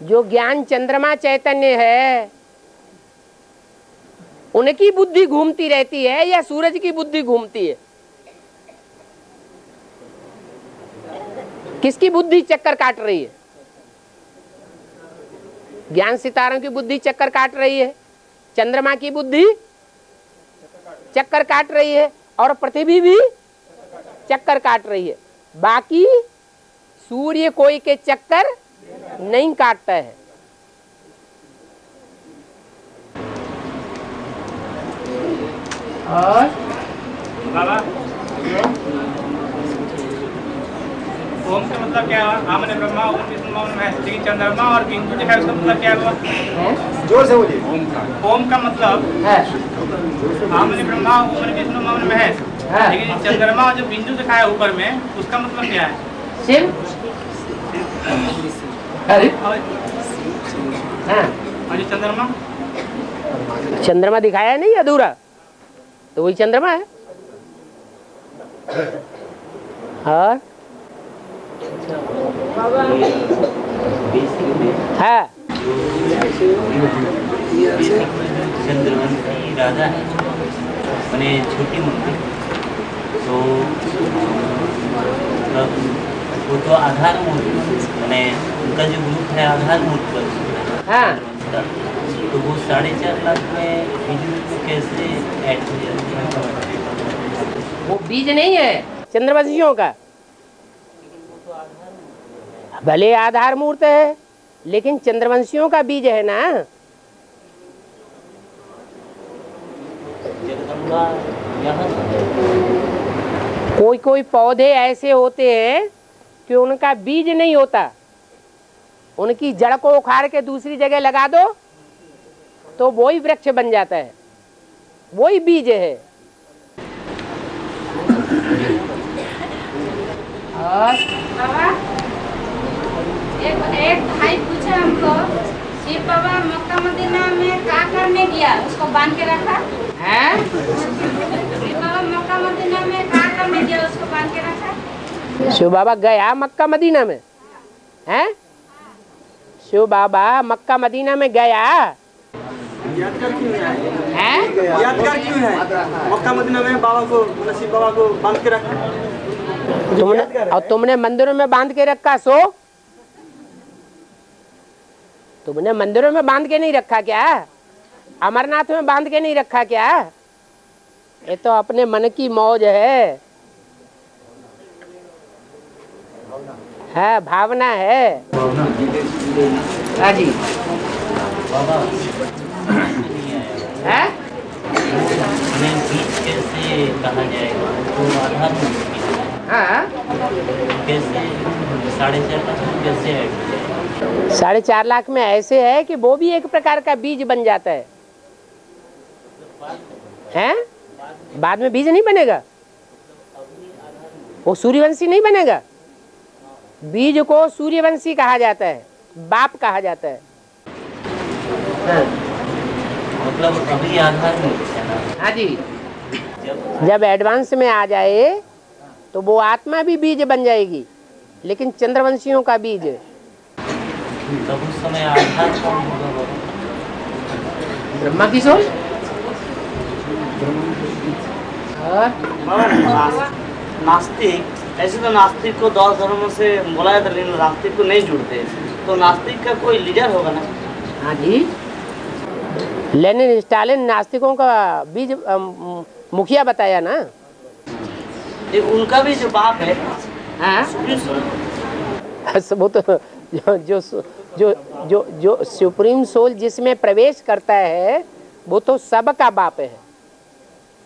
जो ज्ञान चंद्रमा चैतन्य है, उनकी बुद्धि घूमती रहती है या सूरज की बुद्धि घूमती है? किसकी बुद्धि चक्कर काट रही है? ज्ञान सितारों की बुद्धि चक्कर काट रही है, चंद्रमा की बुद्धि चक्कर काट रही है, और पृथ्वी भी चक्कर काट रही है। बाकी सूर्य कोई के चक्कर नहीं काटता है। और बाबा ओम का मतलब क्या है? आमने ब्रह्मा ओम विष्णु ओम महेश, लेकिन चंद्रमा और बिंदु दिखाया उसका मतलब क्या हुआ? जोर से बोलिए। ओम का मतलब है आमने ब्रह्मा ओम विष्णु ओम महेश, लेकिन चंद्रमा जो बिंदु दिखाया ऊपर में उसका मतलब क्या है? शिव। अरे और ये चंद्रमा चंद्रमा दिखाया नहीं अधूरा, तो वही चंद्रमा है। और है चंद्रवंशी राजा है, मैंने छोटी मूर्ति, तो वो तो आधार मूर्ति, मैंने उनका जो ग्रुप है आधार मूर्ति, हाँ, तो वो 4.5 लाख में बीज को कैसे ऐड हो जाता है? वो बीज नहीं है चंद्रवंशियों का, भले आधार मूर्त है लेकिन चंद्रवंशियों का बीज है ना। कोई कोई पौधे ऐसे होते हैं कि उनका बीज नहीं होता, उनकी जड़ को उखाड़ के दूसरी जगह लगा दो तो वही वृक्ष बन जाता है, वही बीज है। और बाबा एक भाई पूछा हमको, शिव बाबा मक्का मदीना में क्या करने गया, उसको बांध के रखा है? शिव बाबा मक्का मदीना में क्या करने गया, उसको बांध के रखा? शिव बाबा गया मक्का मदीना में है? शिव बाबा मक्का मदीना में गया यादगार क्यों है? यादगार क्यों है? मक्का मदीना में बाबा को, शिव बाबा को बांध के रखा। तुमने मंदिरों में बांध के रखा, सो तुमने मंदिरों में बांध के नहीं रखा क्या? अमरनाथ में बांध के नहीं रखा क्या? ये तो अपने मन की मौज है, भावना है। हाँ जी है? बीज कैसे कहा जाएगा? तो आधार हाँ, कैसे 4.5 लाख में कैसे ऐड हो जाएगा? 4.5 लाख में ऐसे है कि वो भी एक प्रकार का बीज बन जाता है। हैं? बाद में बीज नहीं बनेगा, वो सूर्यवंशी नहीं बनेगा। बीज को सूर्यवंशी कहा जाता है, बाप कहा जाता है। मतलब अभी आधार में। हाँ जी, जब एडवांस में आ जाए तो वो आत्मा भी बीज बन जाएगी, लेकिन चंद्रवंशियों का बीज। तब उस समय आधार कौन होगा? ब्रह्मा की सोच। नास्तिक, ऐसे तो नास्तिक को 10 धर्मों से बोला जाता है, लेकिन नास्तिक को नहीं जुड़ते, तो नास्तिक का कोई लीडर होगा ना? हाँ जी, लेनिन स्टालिन नास्तिकों का बीज मुखिया बताया ना। उनका भी जो बाप है, वो तो जो जो जो जो सुप्रीम सोल जिसमें प्रवेश करता है वो तो सबका बाप है।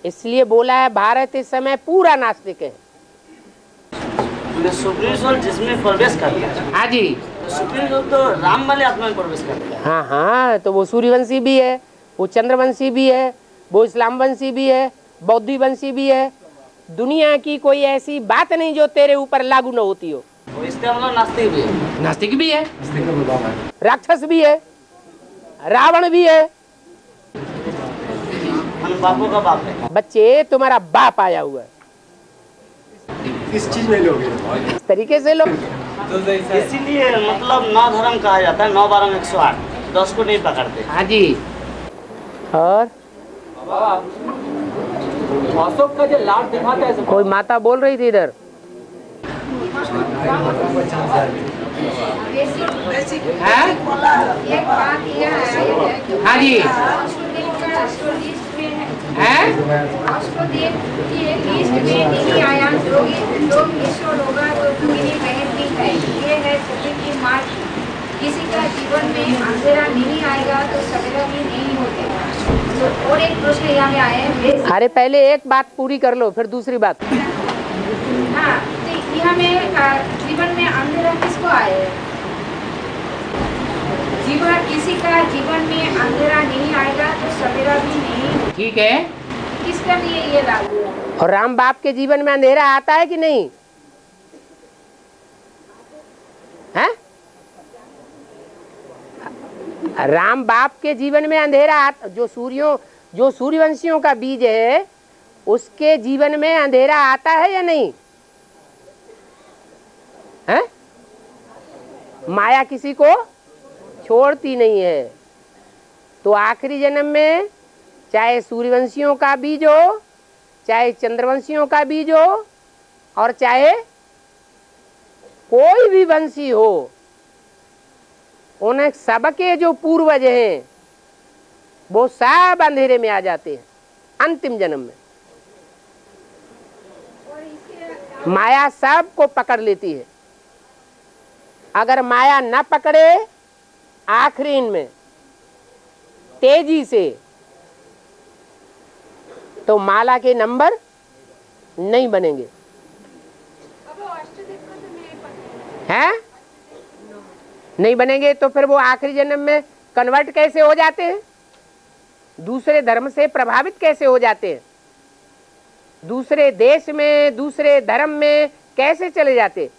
इसलिए बोला है भारत इस समय पूरा नास्तिक है। सुप्रीम सोल जिसमें प्रवेश करता है। हाँ जी, सुप्रीम सोल तो राम वाले आत्मा में प्रवेश करता है। हाँ हाँ, तो वो सूर्यवंशी भी है, वो चंद्रवंशी भी है, वो इस्लामवंशी भी है, बौद्धी वंशी भी है। दुनिया की कोई ऐसी बात नहीं जो तेरे ऊपर लागू न होती हो। इसका मतलब नास्तिक भी है। नास्तिक भी है, राक्षस भी है, रावण भी है। बापों का बाप है। बच्चे, तुम्हारा बाप आया हुआ है, किस चीज में लोगे? इस तरीके से लोग इसीलिए मतलब 9 धर्म कहा जाता है, 9 12 108, 10 को नहीं पकड़ते। हाँ जी। और अशोक का जो लाभ दिखाता है, कोई माता बोल रही थी इधर। हाँ? एक बात यह है हाँ जी। लिस्ट में नहीं आया लोग ईश्वर होगा तो मेरी बहन भी है। ये है सत्य की मार्ग। किसी का जीवन में अंधेरा नहीं आएगा तो सवेरा भी नहीं होते। तो और एक प्रश्न यहाँ में आए। अरे पहले एक बात पूरी कर लो फिर दूसरी बात। हाँ, तो यहाँ में जीवन में अंधेरा किसको आए? किसी का जीवन में अंधेरा नहीं आएगा तो सवेरा भी नहीं। ठीक है, किसका लिए ये लागू है? और राम बाप के जीवन में अंधेरा आता है कि नहीं? हैं? राम बाप के जीवन में अंधेरा जो सूर्यवंशियों का बीज है उसके जीवन में अंधेरा आता है या नहीं? हैं? माया किसी को छोड़ती नहीं है। तो आखिरी जन्म में चाहे सूर्यवंशियों का बीज हो, चाहे चंद्रवंशियों का बीज हो, और चाहे कोई भी वंशी हो, उन्हें सबके जो पूर्वज हैं वो सब अंधेरे में आ जाते हैं अंतिम जन्म में। माया सबको पकड़ लेती है। अगर माया न पकड़े आखिरी में तेजी से तो माला के नंबर नहीं बनेंगे। हैं? नहीं बनेंगे तो फिर वो आखिरी जन्म में कन्वर्ट कैसे हो जाते हैं? दूसरे धर्म से प्रभावित कैसे हो जाते हैं? दूसरे देश में, दूसरे धर्म में कैसे चले जाते?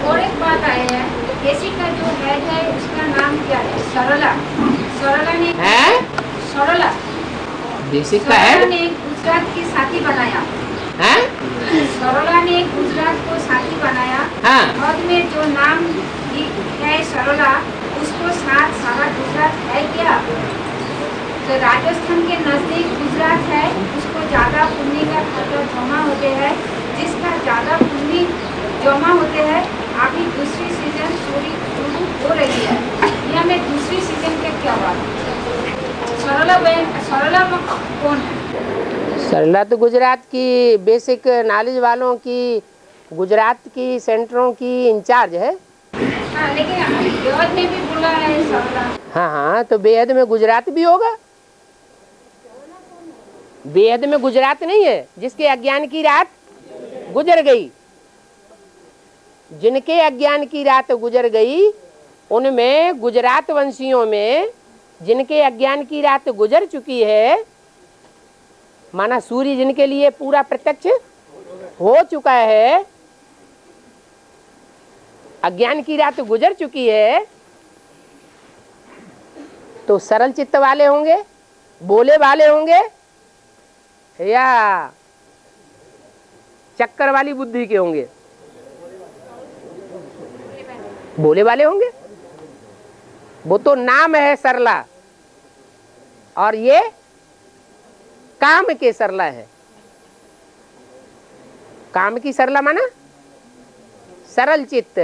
और एक बात आई है, केसी का जो हेड है उसका नाम क्या है? सरला। सरला ने सरला बेसिक का है ने गुजरात की साथी बनाया। सरला ने गुजरात को साथी बनाया। बाद में जो नाम है सरला उसको साथ सारा गुजरात है क्या? तो राजस्थान के नजदीक गुजरात है, उसको ज्यादा पुण्य का खर्चा जमा होते हैं। जिसका ज्यादा पुण्य जमा होते हैं। अभी दूसरी सीजन शुरू हो रही है। यहाँ में दूसरी सीजन का क्या बात? सरला कौन है? सरला तो गुजरात की बेसिक नॉलेज वालों की, गुजरात की सेंटरों की इंचार्ज है। हाँ, लेकिन बेहद में भी बोला है सरला। हाँ हाँ, तो बेहद में गुजरात भी होगा। बेहद में गुजरात नहीं है जिसके अज्ञान की रात गुजर गई। जिनके अज्ञान की रात गुजर गई उनमें गुजरात वंशियों में जिनके अज्ञान की रात गुजर चुकी है, माना सूर्य जिनके लिए पूरा प्रत्यक्ष हो चुका है, अज्ञान की रात गुजर चुकी है, तो सरल चित्त वाले होंगे, बोले वाले होंगे, या चक्कर वाली बुद्धि के होंगे? बोले वाले होंगे। वो तो नाम है सरला, और ये काम के सरला है। काम की सरला माना सरल चित्त।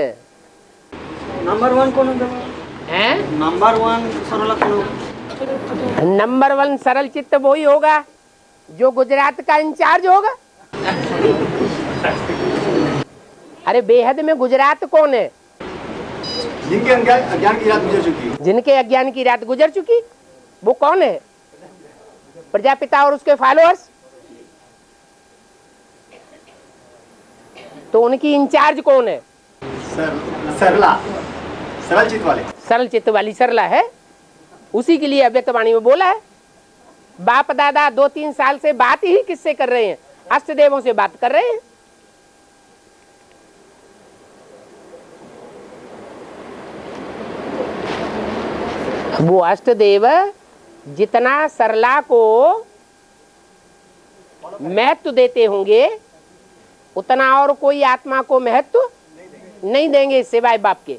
नंबर 1 कौन है? नंबर 1 सरला कौन? नंबर 1 सरल चित्त वही होगा जो गुजरात का इंचार्ज होगा। अरे बेहद में गुजरात कौन है? जिनके अज्ञान की रात गुजर चुकी। जिनके अज्ञान की रात गुजर चुकी, वो कौन है? प्रजापिता और उसके फॉलोअर्स। तो उनकी इंचार्ज कौन है? सरला, सरल चित्त वाले। सरल चित्त वाली सरला है, उसी के लिए अव्यक्त वाणी में बोला है। बाप दादा 2-3 साल से बात ही किससे कर रहे हैं? अष्टदेवों से बात कर रहे हैं। वो अष्टदेव जितना सरला को महत्व देते होंगे उतना और कोई आत्मा को महत्व नहीं देंगे सिवाय बाप के।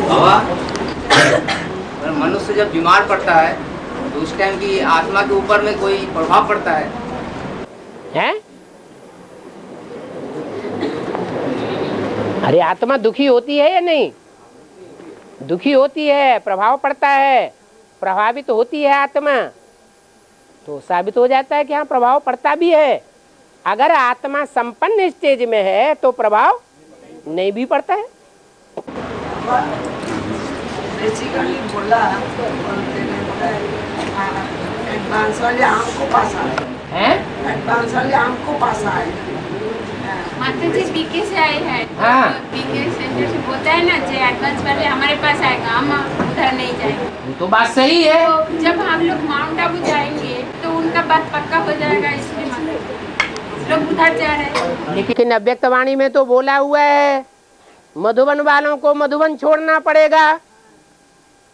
बाबा, मनुष्य जब बीमार पड़ता है तो उस टाइम की आत्मा के ऊपर में कोई प्रभाव पड़ता है? हैं? अरे आत्मा दुखी होती है या नहीं? दुखी होती है, प्रभाव पड़ता है, प्रभावित होती है आत्मा, तो साबित हो जाता है कि हाँ प्रभाव पड़ता भी है। अगर आत्मा संपन्न स्टेज में है तो प्रभाव नहीं भी पड़ता है। बेसिकली बोला एडवांस वाले हमको पास आए, एडवांस वाले हमको पास आए। माता जी बीके से आए हैं। हाँ। बीके सेंटर से बोलता है ना जो एडवांस वाले हमारे पास आएगा, हम उधर नहीं जाएंगे। तो बात सही है। तो जब हम लोग माउंट आबू जाएंगे तो उनका बात पक्का हो जाएगा, इसलिए लोग उधर जा रहे हैं। लेकिन अव्यक्त वाणी में तो बोला हुआ है मधुबन वालों को मधुबन छोड़ना पड़ेगा,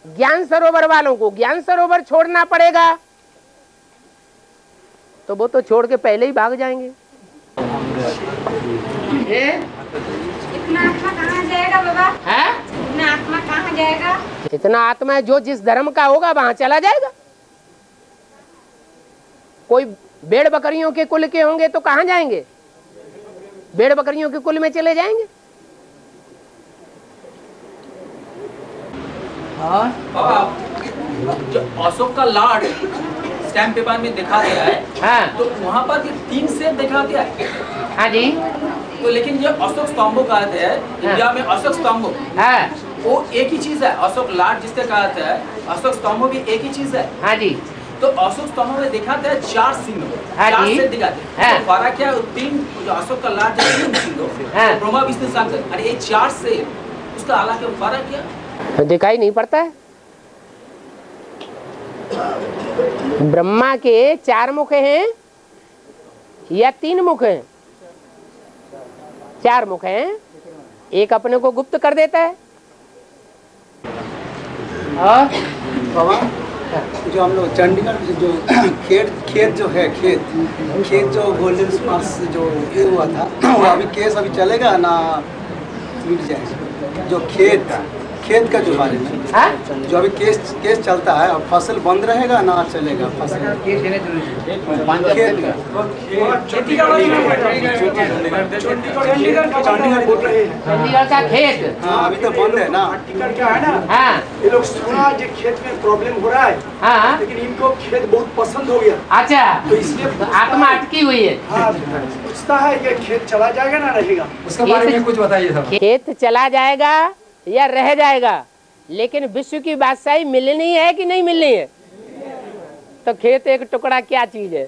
ज्ञान सरोवर वालों को ज्ञान सरोवर छोड़ना पड़ेगा। तो वो तो छोड़ के पहले ही भाग जाएंगे। इतना आत्मा कहाँ जाएगा बाबा? है? इतना आत्मा कहाँ जाएगा? इतना आत्मा है जो जिस धर्म का होगा वहां चला जाएगा। कोई भेड़ बकरियों के कुल के होंगे तो कहाँ जाएंगे? भेड़ बकरियों के कुल में चले जाएंगे। जो अशोक का लाड स्टैम्प पेपर में दिखा गया है, हाँ। तो वहाँ पर ये 3 सेब दिखा दिया है। हाँ जी। तो लेकिन ये अशोक स्तंभों कहते हैं, इंडिया में अशोक स्तंभों, हाँ। वो एक ही चीज है। अशोक लाड जिससे कहते हैं, अशोक स्तंभों भी एक ही चीज है। हाँ जी। तो अशोक स्तंभों में दिखाते हैं 4 सिंह, हाँ 4 जी। सेब दिखाते हैं। तो फर्क क्या है? 3 जो अशोक का लाड 3 सिंह, हाँ। ब्रह्मा विष्णु शंकर, अरे ये 4 सेब, उसका हालांकि फर्क क्या? तो दिखाई नहीं पड़ता है। ब्रह्मा के 4 मुख हैं या 3 मुख हैं? 4 मुख हैं। एक अपने को गुप्त कर देता है। और बाबा जो हम लोग चंडीगढ़ जो खेत जो है खेत जो गोल्डन स्पार्क्स जो हुआ था, वो अभी केस अभी चलेगा ना मिट जाएगा? जो खेत का जो बारे में जो अभी केस चलता है, और फसल बंद रहेगा ना चलेगा? फसल चंडीगढ़ का खेत, हाँ अभी तो बंद है ना। टिकट क्या है ना, हाँ। ये लोग सुना जो खेत में प्रॉब्लम हो रहा है, हाँ। लेकिन इनको खेत बहुत पसंद हो गया। अच्छा, तो इसलिए तो आत्मा अटकी हुई है। हाँ, पूछता है ये खेत चला जाएगा ना रहेगा? उसके बारे में कुछ बताइए सब। खेत चला जाएगा या रह जाएगा, लेकिन विश्व की बादशाही मिलनी है कि नहीं मिलनी है? तो खेत एक टुकड़ा क्या चीज है?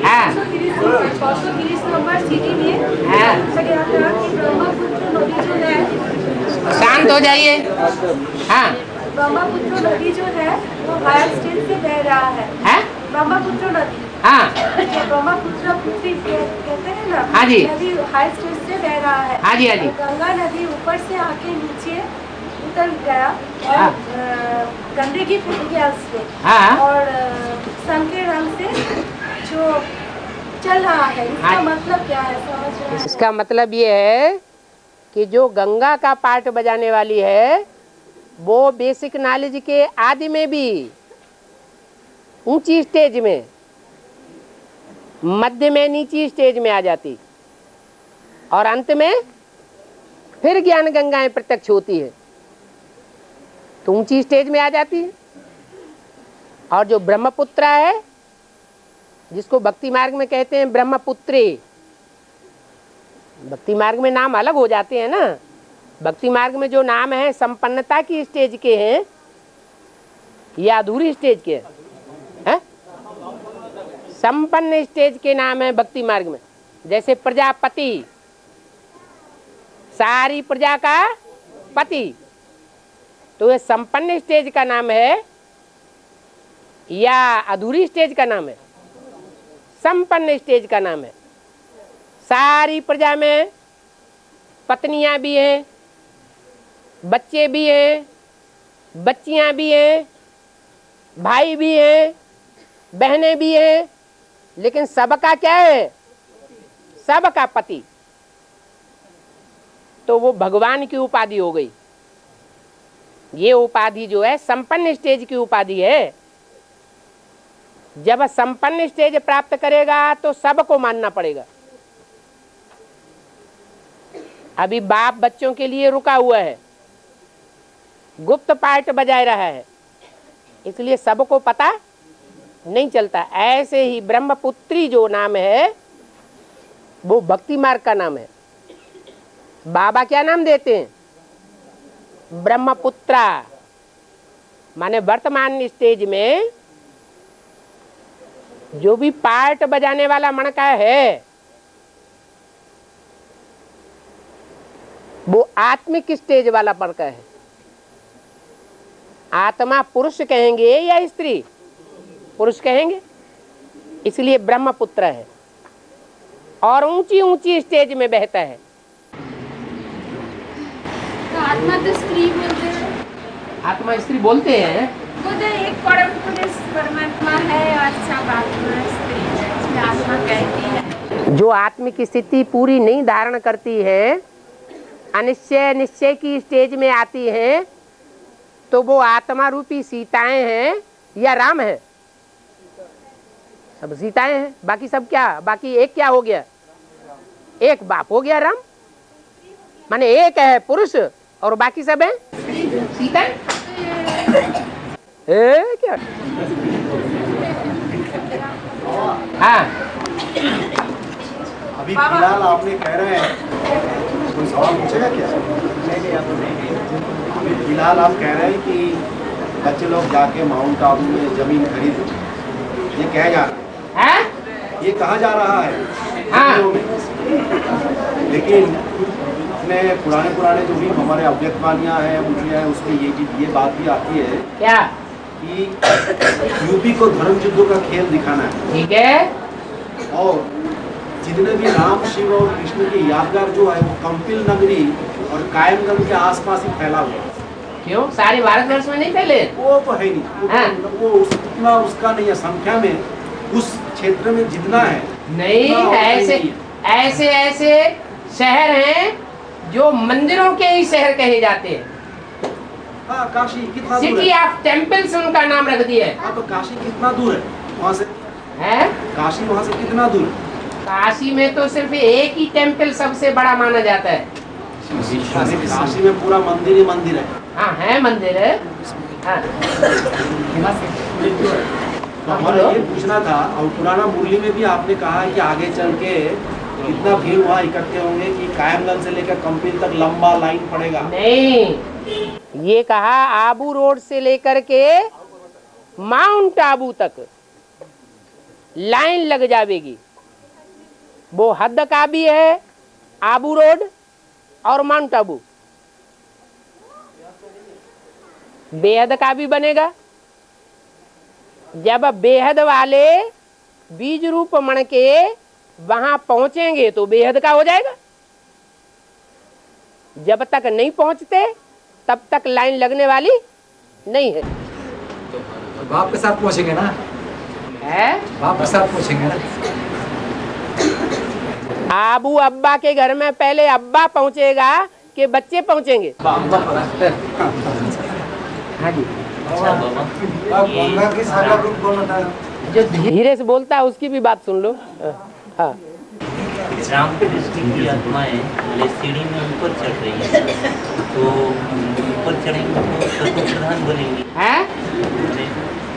हाँ। 630 नंबर सिटी में ब्रह्मपुत्र नदी जो है, शांत हो जाइए। हाँ। ब्रह्मपुत्र नदी जो है वो हायर स्टेज से बह रहा है। ब्रह्मपुत्र नदी, हाँ। ब्रह्मपुत्र पुत्री कहते हैं ना, हाँ जी। नदी हाई स्टेज से बह रहा है। हाँ जी, हाँ जी। गंगा नदी ऊपर से आके नीचे उतर गया और हाँ। गंदगी फैल गया उससे, हाँ। और संके रंग से जो चल रहा है। इसका हाँ। मतलब क्या है, समझ रहे हैं? इसका मतलब ये है कि जो गंगा का पार्ट बजाने वाली है वो बेसिक नॉलेज के आदि में भी ऊंची स्टेज में, मध्य में नीची स्टेज में आ जाती, और अंत में फिर ज्ञान गंगाएं प्रत्यक्ष होती है तो ऊंची स्टेज में आ जाती है। और जो ब्रह्मपुत्र है, जिसको भक्ति मार्ग में कहते हैं ब्रह्मपुत्री, भक्ति मार्ग में नाम अलग हो जाते हैं ना। भक्ति मार्ग में जो नाम है संपन्नता की स्टेज के हैं या अधूरी स्टेज के हैं? संपन्न स्टेज के नाम है भक्ति मार्ग में। जैसे प्रजापति, सारी प्रजा का पति, तो ये संपन्न स्टेज का नाम है या अधूरी स्टेज का नाम है? संपन्न स्टेज का नाम है। सारी प्रजा में पत्नियां भी हैं, बच्चे भी हैं, बच्चियां भी हैं, भाई भी हैं, बहनें भी हैं, लेकिन सबका क्या है? सबका पति। तो वो भगवान की उपाधि हो गई। ये उपाधि जो है संपन्न स्टेज की उपाधि है। जब संपन्न स्टेज प्राप्त करेगा तो सबको मानना पड़ेगा। अभी बाप बच्चों के लिए रुका हुआ है, गुप्त पार्ट बजाय रहा है, इसलिए सबको पता नहीं चलता। ऐसे ही ब्रह्मपुत्री जो नाम है वो भक्ति मार्ग का नाम है। बाबा क्या नाम देते हैं? ब्रह्मपुत्रा। माने वर्तमान स्टेज में जो भी पार्ट बजाने वाला मणका है वो आत्मिक स्टेज वाला मणका है। आत्मा पुरुष कहेंगे या स्त्री? पुरुष कहेंगे, इसलिए ब्रह्मपुत्र है और ऊंची ऊंची स्टेज में बहता है। तो आत्मा तो स्त्री बोलते हैं। आत्मा स्त्री बोलते हैं, वो तो एक परम पुरुष परमात्मा है और सब आत्मा स्त्री है, इसलिए आत्मा कहती है। जो आत्मिक स्थिति पूरी नहीं धारण करती है, अनिश्चय निश्चय की स्टेज में आती है, तो वो आत्मा रूपी सीताएं हैं या राम है? सब सीताएं हैं, बाकी सब क्या? बाकी एक क्या हो गया? एक बाप हो गया राम। माने एक है पुरुष और बाकी सब है सीताएं। क्या? हाँ, अभी फिलहाल आपने कह रहे हैं, कोई सवाल पूछेगा क्या? अभी फिलहाल आप कह रहे हैं कि बच्चे लोग जाके माउंट आबू में जमीन खरीद, ये कहा जा रहा है, ये कहा जा रहा है। हाँ। लेकिन अपने पुराने जो भी हमारे अव्यक्तवाणियाँ हैं, मुझे उसमें ये बात भी आती है क्या कि यूपी को धर्म युद्धों का खेल दिखाना है। ठीक है। और जितने भी राम शिव और कृष्ण की यादगार जो है वो कंपिल नगरी और कायमगंज के आसपास ही फैला हुआ है। क्यों? सारे भारतवर्ष में नहीं फैले? वो तो है नहीं, वो उतना उसका नहीं है संख्या में, उस क्षेत्र में जितना है नहीं। ऐसे ऐसे शहर हैं जो मंदिरों के ही शहर कहे जाते हैं। हाँ, काशी कितना दूर सिटी है? ऑफ टेम्पल्स उनका नाम रख दिया है। हाँ, तो काशी कितना दूर है वहाँ से? है काशी वहाँ से कितना दूर है? काशी में तो सिर्फ एक ही टेम्पल सबसे बड़ा माना जाता है। काशी में पूरा मंदिर ही मंदिर है। हाँ, है मंदिर है। हाँ। तो हमारा ये पूछना था, और पुराना मुरली में भी आपने कहा है कि आगे चल के इतना भीड़ वहाँ इकट्ठे होंगे कि कायमगंज से लेकर कंपिल तक लंबा लाइन पड़ेगा। नहीं, ये कहा आबू रोड से लेकर के माउंट आबू तक लाइन लग जाएगी। वो हद का भी है आबू रोड और माउंट आबू, बेहद का भी बनेगा। जब बेहद वाले बीज रूप मण के वहां पहुंचेंगे तो बेहद का हो जाएगा। जब तक नहीं पहुंचते तब तक लाइन लगने वाली नहीं है। तो बाप के साथ पहुंचेंगे ना? है, बाप के साथ पहुंचेंगे ना? आबू अब्बा के घर में पहले अब्बा पहुंचेगा कि बच्चे पहुंचेंगे? हाँ जी। जो धीरे से बोलता है उसकी भी बात सुन लो। हाँ। राम कृष्ण की आत्माएं सीढ़ी में ऊपर चढ़ रही है, तो ऊपर चढ़ेंगे तो सत्व प्रधान बनेंगी।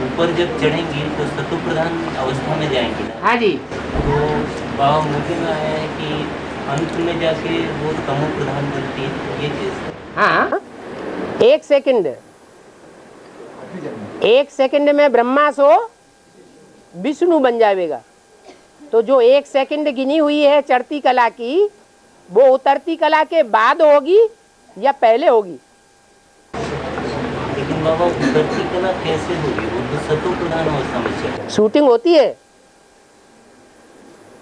ऊपर जब चढ़ेंगी तो सत्व प्रधान अवस्था में जाएंगी ना? हाँ जी। तो बाबा मुझे में आया है कि अंत में जाके वो तमो प्रधान बनती है, ये चीज। हाँ, एक सेकंड में ब्रह्मा सो विष्णु बन जाएगा। तो जो 1 सेकंड गिनी हुई है चढ़ती कला की, वो उतरती कला के बाद होगी या पहले होगी? लेकिन बाबा उतरती कला कैसे होगी? वो तो सत्व प्रधान अवस्था में चढ़ेगी। शूटिंग होती है।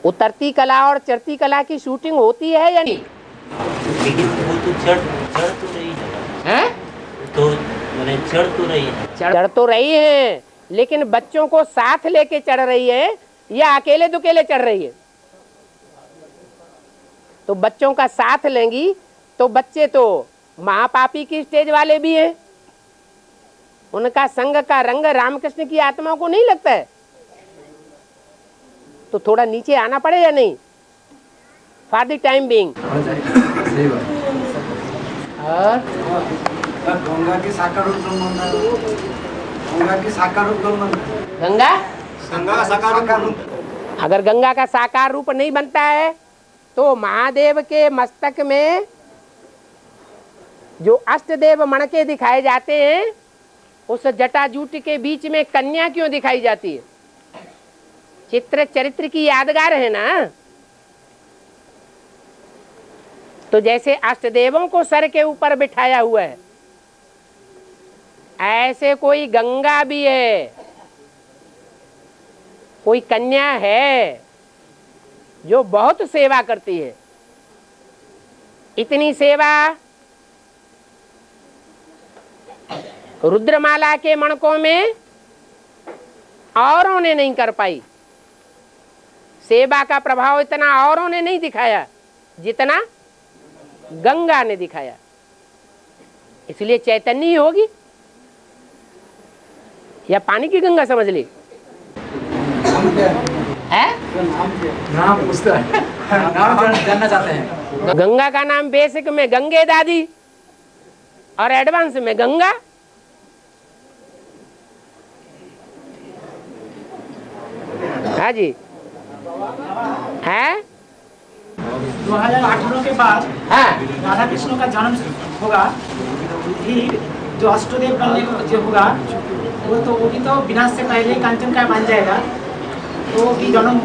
उतरती कला और चढ़ती कला की शूटिंग होती है या नहीं? लेकिन वो तो चढ़ तो रही है। हैं? तो मैंने चढ़ तो रही है, चढ़ तो रही है, लेकिन बच्चों को साथ लेके चढ़ रही है या अकेले दुकेले चढ़ रही है? तो बच्चों का साथ लेंगी तो बच्चे तो महापापी की स्टेज वाले भी हैं, उनका संग का रंग रामकृष्ण की आत्मा को नहीं लगता है, तो थोड़ा नीचे आना पड़े या नहीं फॉर द टाइम बीइंग। और गंगा की साकार रूप गंगा की साकार रूप गंगा का साकार रूप अगर गंगा का साकार रूप नहीं बनता है तो महादेव के मस्तक में जो अष्टदेव मणके दिखाए जाते हैं, उस जटाजूट के बीच में कन्या क्यों दिखाई जाती है? चित्र चरित्र की यादगार है ना। तो जैसे अष्टदेवों को सर के ऊपर बिठाया हुआ है, ऐसे कोई गंगा भी है, कोई कन्या है जो बहुत सेवा करती है। इतनी सेवा रुद्रमाला के मणकों में औरों ने नहीं कर पाई। सेवा का प्रभाव इतना औरों ने नहीं दिखाया जितना गंगा ने दिखाया, इसलिए चैतन्य ही होगी। या पानी की गंगा समझ ली है? नाम पूछता है, नाम जानना चाहते हैं। गंगा का नाम बेसिक में गंगे दादी और एडवांस में गंगा। हाँ जी है। 2018 के बाद राधा कृष्ण का जन्म होगा, फिर जो अष्टदेव बनने जो होगा वो भी तो विनाश से पहले ही कांचन का बन जाएगा, तो भी जन्म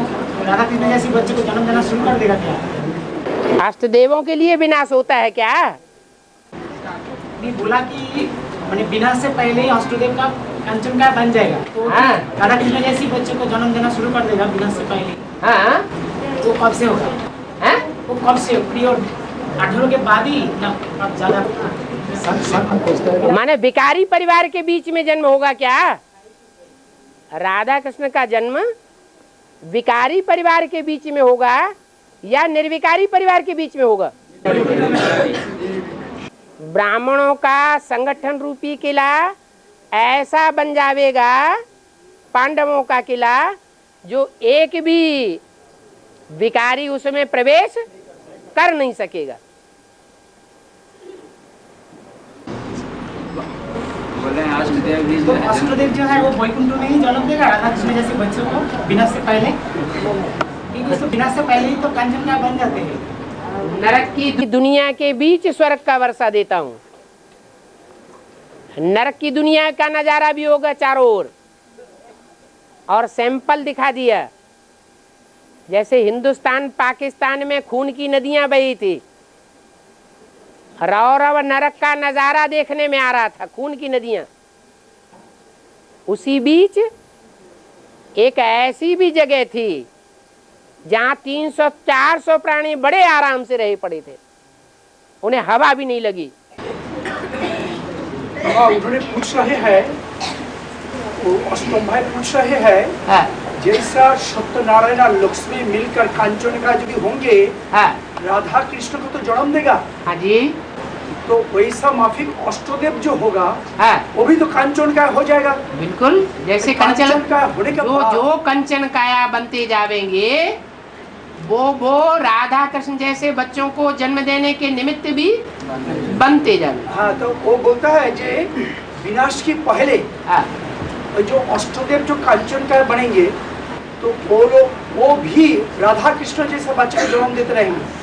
राधा कृष्ण जैसी बच्चे को जन्म देना शुरू कर देगा क्या? अष्टदेवों के लिए विनाश होता है क्या? नहीं बोला कि मैंने विनाश से पहले ही अष्टदेव का कांचन का बन जाएगा, तो राधा कृष्ण जैसी बच्चे को जन्म देना शुरू कर देगा विनाश से पहले। वो कब से होगा? वो कब से? प्रियोड 18 के बाद ही या अब ज्यादा? माने भिखारी परिवार के बीच में जन्म होगा क्या? राधा कृष्ण का जन्म विकारी परिवार के बीच में होगा या निर्विकारी परिवार के बीच में होगा? ब्राह्मणों का संगठन रूपी किला ऐसा बन जाएगा, पांडवों का किला, जो एक भी विकारी उसमें प्रवेश कर नहीं सकेगा। तो अष्टदेव जो है वो वैकुंठ में ही जन्म देगा राधा कृष्ण जैसे बच्चों को विनाश से पहले, क्योंकि विनाश से पहले ही तो कांचन का बन जाते हैं। नरक की दुनिया के बीच स्वर्ग का वर्षा देता हूँ। नरक की दुनिया का नजारा भी होगा चारों ओर, और सैंपल दिखा दिया। जैसे हिंदुस्तान पाकिस्तान में खून की नदियां बही थी, रौरव नरक का नजारा देखने में आ रहा था, खून की नदियां। उसी बीच एक ऐसी भी जगह थी जहां 300-400 प्राणी बड़े आराम से रहे पड़े थे, उन्हें हवा भी नहीं लगी। उन्होंने पूछ रहे हैं, अष्टम भाई पूछ रहे हैं, जैसा सत्यनारायण और लक्ष्मी मिलकर कांचन का यदि होंगे, राधा कृष्ण को तो जन्म देगा। हाँ जी। तो वैसा माफिक अष्टदेव जो होगा वो भी तो कांचन का हो जाएगा। बिल्कुल, जैसे कंचन का होने का जो कंचन काया बनते जाएंगे, वो राधा कृष्ण जैसे बच्चों को जन्म देने के निमित्त भी बनते जाएंगे। हाँ, तो वो बोलता है जे विनाश के पहले जो अष्टदेव जो कांचन का बनेंगे, तो वो भी राधा कृष्ण जैसे बच्चे को जन्म देते रहेंगे।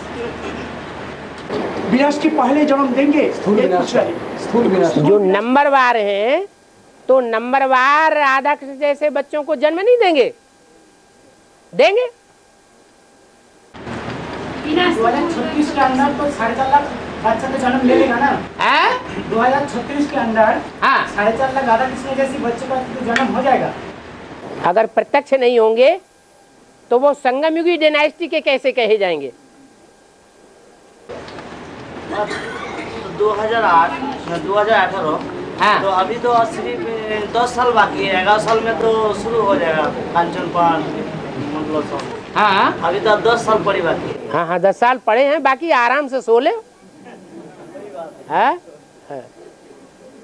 विनाश के पहले जन्म देंगे। जो नंबरवार हैं, तो नंबरवार राधा कृष्ण जैसे बच्चों को जन्म नहीं देंगे? देंगे। 2036 के अंदर तो 4.5 लाख बच्चा तो जन्म ले लेगा ना। 2036 के अंदर 4.5 लाख राधा कृष्ण जैसी बच्चे का तो जन्म हो जाएगा। अगर प्रत्यक्ष नहीं होंगे तो वो संगमयुगी डायनेस्टी के कैसे कहे जाएंगे? 2008 2018। हाँ। तो अभी तो सिर्फ 10 साल बाकी है, 11 साल में तो शुरू हो जाएगा कांचन पान मतलब सब। हाँ। अभी तो 10 साल पड़ी बाकी है। हाँ 10 साल पड़े हैं, बाकी आराम से सो ले। हाँ?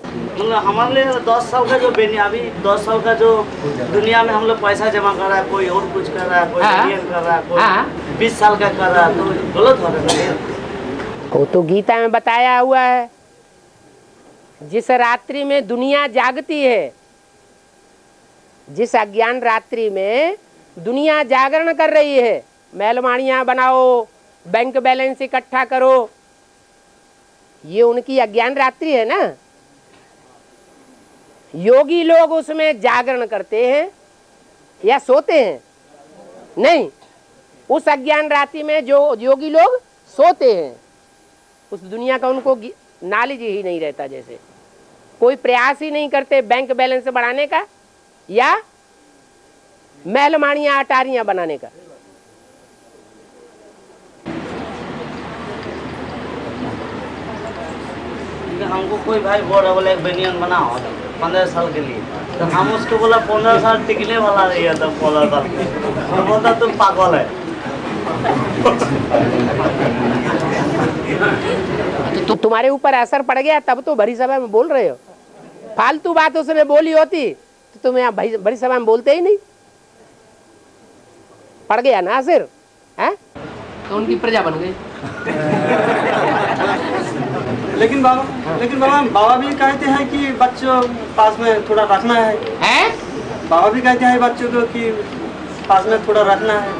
मतलब हमारे लिए 10 साल का जो अभी 10 साल का जो दुनिया में हम लोग पैसा जमा कर रहा है, कोई और कुछ कर रहा है, कोई इंडियन कर रहा है, कोई 20 साल का कर रहा है, तो गलत हो रहा है। वो तो गीता में बताया हुआ है, जिस रात्रि में दुनिया जागती है, जिस अज्ञान रात्रि में दुनिया जागरण कर रही है, महलमाड़ियाँ बनाओ, बैंक बैलेंस इकट्ठा करो, ये उनकी अज्ञान रात्रि है ना। योगी लोग उसमें जागरण करते हैं या सोते हैं? नहीं, उस अज्ञान रात्रि में जो योगी लोग सोते हैं, उस दुनिया का उनको नॉलेज ही नहीं रहता, जैसे कोई प्रयास ही नहीं करते बैंक बैलेंस बढ़ाने का या महलमाड़ियाँ अटारियाँ बनाने का। हमको कोई भाई बोला एक बेनियन बनाओ 15 साल के लिए, तो हम उसको बोला 15 साल टिकने वाला नहीं है, तो 15 साल वो बोलता तुम पागल है। तो तुम्हारे ऊपर असर पड़ गया तब तो भरी सभा में बोल रहे हो। फालतू बात उसने बोली होती तो तुम यहाँ भरी सभा में बोलते ही नहीं। पड़ गया ना असर, है तो उनकी प्रजा बन गई। लेकिन बाबा भी कहते हैं कि बच्चों पास में थोड़ा रखना है? बाबा भी कहते हैं बच्चों को कि पास में थोड़ा रखना है।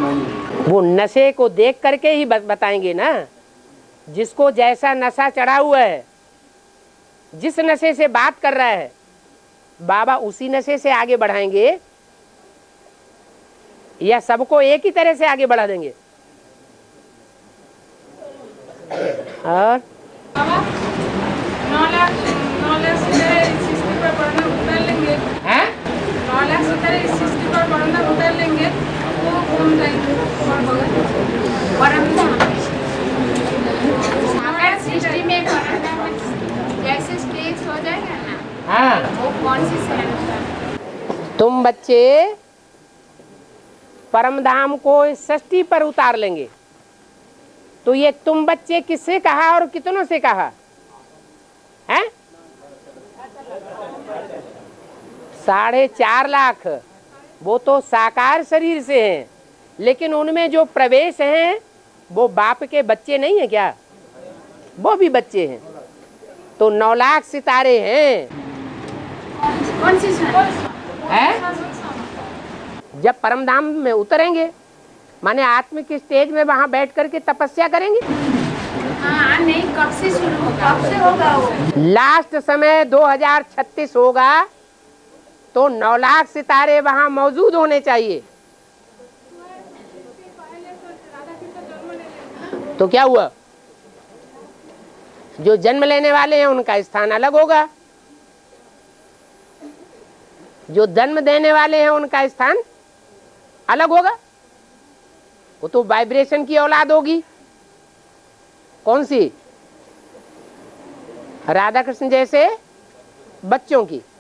वो नशे को देख करके ही बताएंगे ना। जिसको जैसा नशा चढ़ा हुआ है, जिस नशे से बात कर रहा है, बाबा उसी नशे से आगे बढ़ाएंगे या सबको एक ही तरह से आगे बढ़ा देंगे? और 9 लाख सितारे इस किस्ती पर पढ़ना उतार लेंगे। हैं? 9 लाख सितारे इस किस्ती पर पढ़ना उतार लेंगे, वो कौन जाएंगे? अगर सृष्टि में पढ़ना जैसे स्टेज हो जाएगा ना, हाँ, वो कौन सी शहर? तुम बच्चे परमधाम को षष्ठी पर उतार लेंगे, तो ये तुम बच्चे किससे कहा और कितनों से कहा है? 4.5 लाख वो तो साकार शरीर से हैं, लेकिन उनमें जो प्रवेश हैं वो बाप के बच्चे नहीं है क्या? वो भी बच्चे हैं। तो 9 लाख सितारे हैं। कौन सी है? जब परमधाम में उतरेंगे, माने आत्मिक स्टेज में वहां बैठ करके तपस्या करेंगे। हाँ, नहीं, कब से शुरू होगा? कब से होगा वो? लास्ट समय 2036 होगा, तो 9 लाख सितारे वहां मौजूद होने चाहिए। तो क्या हुआ? जो जन्म लेने वाले हैं उनका स्थान अलग होगा, जो जन्म देने वाले हैं उनका स्थान अलग होगा। वो तो वाइब्रेशन की औलाद होगी। कौन सी? राधा कृष्ण जैसे बच्चों की।